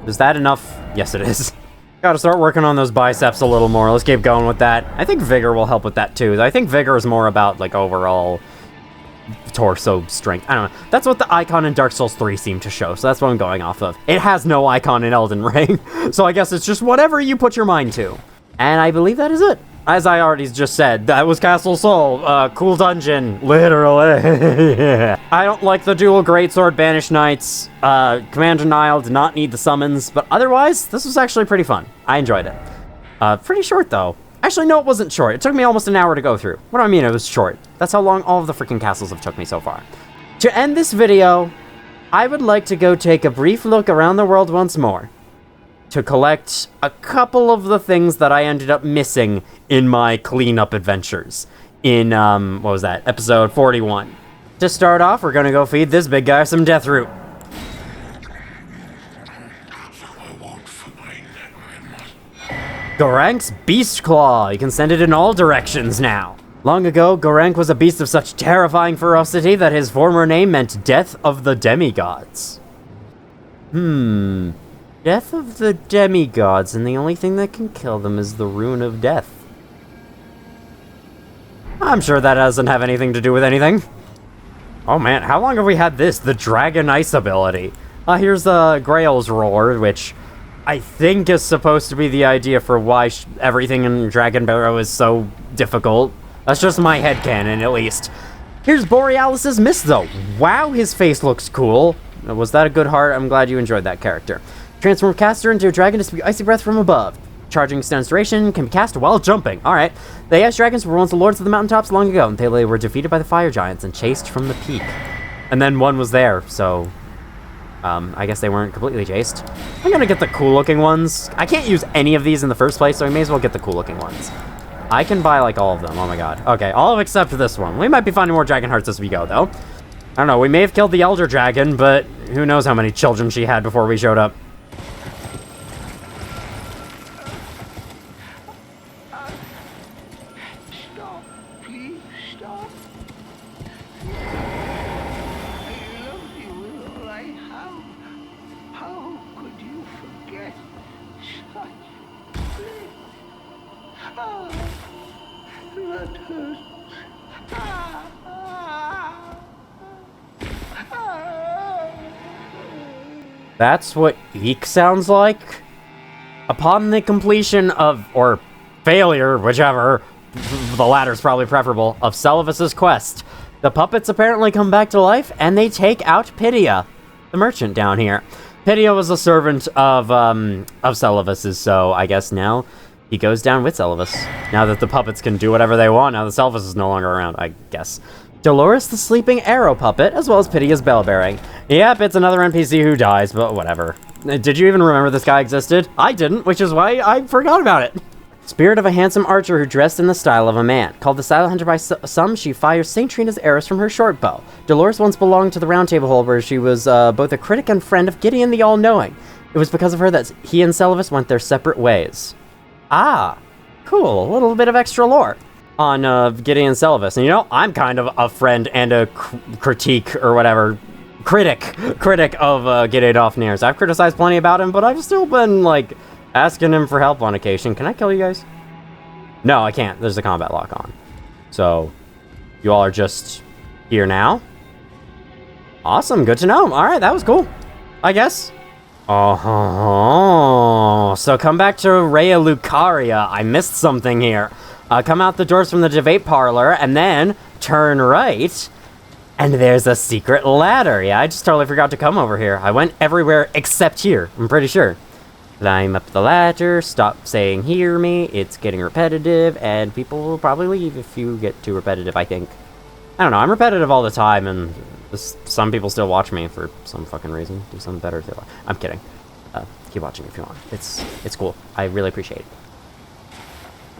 Is that enough? Yes, it is. Gotta start working on those biceps a little more. Let's keep going with that. I think Vigor will help with that too. I think Vigor is more about, like, overall torso strength. I don't know. That's what the icon in Dark Souls 3 seemed to show, so that's what I'm going off of. It has no icon in Elden Ring, so I guess it's just whatever you put your mind to. And I believe that is it. As I already just said, that was Castle Sol. Cool dungeon, literally. I don't like the dual greatsword banished knights. Commander Niall did not need the summons, but otherwise, this was actually pretty fun. I enjoyed it. Pretty short, though. Actually, no, it wasn't short. It took me almost an hour to go through. What do I mean it was short? That's how long all of the freaking castles have took me so far. To end this video, I would like to go take a brief look around the world once more to collect a couple of the things that I ended up missing in my cleanup adventures in, what was that, episode 41. To start off, we're gonna go feed this big guy some death root. Gorank's Beast Claw. You can send it in all directions now. Long ago, Gorank was a beast of such terrifying ferocity that his former name meant Death of the Demigods. Death of the Demigods, and the only thing that can kill them is the Rune of Death. I'm sure that doesn't have anything to do with anything. Oh man, how long have we had this? The Dragon Ice ability. Here's the Grail's Roar, which I think is supposed to be the idea for why everything in Dragon Barrow is so difficult. That's just my headcanon, at least. Here's Borealis' Mist, though. Wow, his face looks cool. Was that a good heart? I'm glad you enjoyed that character. Transform caster into a dragon to spew icy breath from above. Charging Stone's duration can be cast while jumping. Alright. The Ice Dragons were once the lords of the Mountaintops long ago. They were defeated by the Fire Giants and chased from the peak. And then one was there, so... I guess they weren't completely chased. I'm gonna get the cool-looking ones. I can't use any of these in the first place, so I may as well get the cool-looking ones. I can buy, like, all of them. Oh my god. Okay, all except this one. We might be finding more dragon hearts as we go, though. I don't know, we may have killed the Elder Dragon, but who knows how many children she had before we showed up. Stop, please stop. I love you with all I have. How could you forget such bliss? Ah, that hurts. Ah, ah, ah. That's what Eek sounds like? Upon the completion of, or failure, whichever, the latter's probably preferable, of Celavis's quest, the puppets apparently come back to life, and they take out Pydia, the merchant down here. Pydia was a servant of Celavis's, so I guess now he goes down with Celavis. Now that the puppets can do whatever they want, now that Celavis is no longer around, I guess. Dolores the Sleeping Arrow puppet, as well as Pydia's bell bearing. Yep, it's another NPC who dies, but whatever. Did you even remember this guy existed? I didn't, which is why I forgot about it. Spirit of a handsome archer who dressed in the style of a man. Called the Silent Hunter by some, she fires St. Trina's arrows from her short bow. Dolores once belonged to the Round Table Hold, where she was both a critic and friend of Gideon the All-Knowing. It was because of her that he and Celavis went their separate ways. Ah, cool. A little bit of extra lore on Gideon Celavis. And you know, I'm kind of a friend and a critique or whatever. Critic of Gideon Ofnir's. I've criticized plenty about him, but I've still been, like, asking him for help on occasion. Can I kill you guys? No, I can't. There's a combat lock on. So, you all are just here now? Awesome, good to know. Alright, that was cool. I guess. Oh, so come back to Rhea Lucaria. I missed something here. Come out the doors from the debate parlor, and then turn right. And there's a secret ladder. Yeah, I just totally forgot to come over here. I went everywhere except here, I'm pretty sure. Climb up the ladder, stop saying hear me, it's getting repetitive, and people will probably leave if you get too repetitive, I think. I don't know, I'm repetitive all the time, and some people still watch me for some fucking reason. Do something better if they want. I'm kidding. Keep watching if you want. It's cool. I really appreciate it.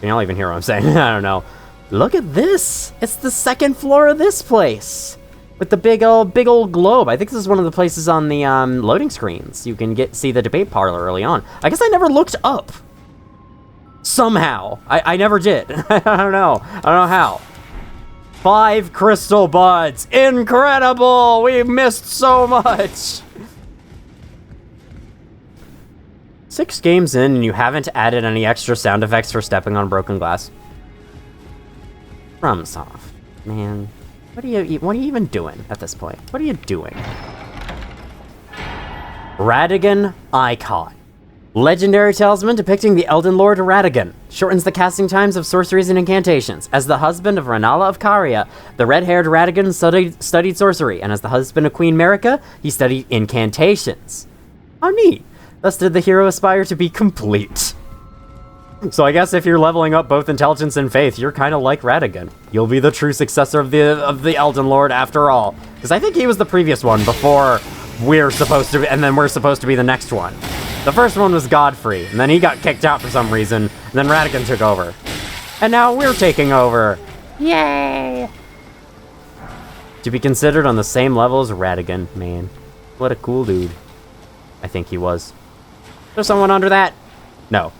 You don't even hear what I'm saying. I don't know. Look at this! It's the second floor of this place! With the big old globe. I think this is one of the places on the loading screens. You can see the debate parlor early on. I guess I never looked up. Somehow. I never did. I don't know. I don't know how. 5 crystal buds. Incredible! We missed so much. 6 games in and you haven't added any extra sound effects for stepping on broken glass. FromSoft. Man. What are you even doing at this point? What are you doing? Radagon Icon. Legendary talisman depicting the Elden Lord Radagon. Shortens the casting times of sorceries and incantations. As the husband of Renala of Caria, the red-haired Radagon studied sorcery, and as the husband of Queen Marika, he studied incantations. How neat. Thus did the hero aspire to be complete. So I guess if you're leveling up both intelligence and faith, you're kind of like Radagon. You'll be the true successor of the Elden Lord after all. Because I think he was the previous one before we're supposed to be, and then we're supposed to be the next one. The first one was Godfrey, and then he got kicked out for some reason, and then Radagon took over. And now we're taking over. Yay! To be considered on the same level as Radagon, man. What a cool dude. I think he was. There's someone under that? No.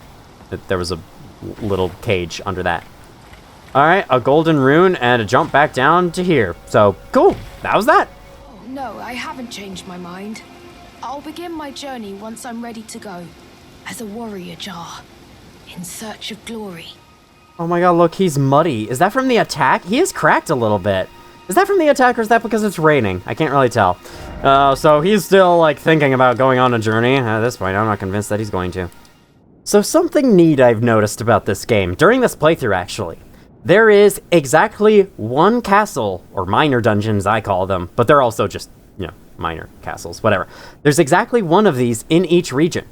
There was a little cage under that. Alright, a golden rune and a jump back down to here. So, cool. That was that. Oh, no, I haven't changed my mind. I'll begin my journey once I'm ready to go. As a warrior jar. In search of glory. Oh my god, look, he's muddy. Is that from the attack? He is cracked a little bit. Is that from the attack or is that because it's raining? I can't really tell. So he's still, like, thinking about going on a journey. At this point, I'm not convinced that he's going to. So something neat I've noticed about this game, during this playthrough actually. There is exactly one castle, or minor dungeons I call them, but they're also just, you know, minor castles, whatever. There's exactly one of these in each region.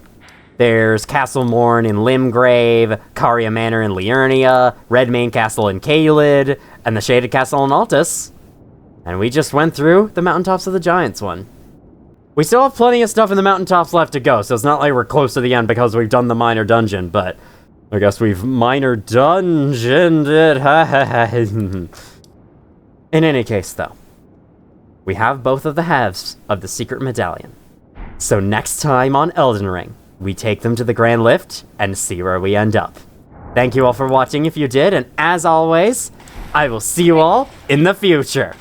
There's Castle Morn in Limgrave, Caria Manor in Liurnia, Redmane Castle in Caelid, and the Shaded Castle in Altus. And we just went through the Mountaintops of the Giants one. We still have plenty of stuff in the Mountaintops left to go, so it's not like we're close to the end because we've done the minor dungeon, but I guess we've minor dungeoned it. In any case, though, we have both of the halves of the secret medallion. So next time on Elden Ring, we take them to the Grand Lift and see where we end up. Thank you all for watching if you did, and as always, I will see you all in the future.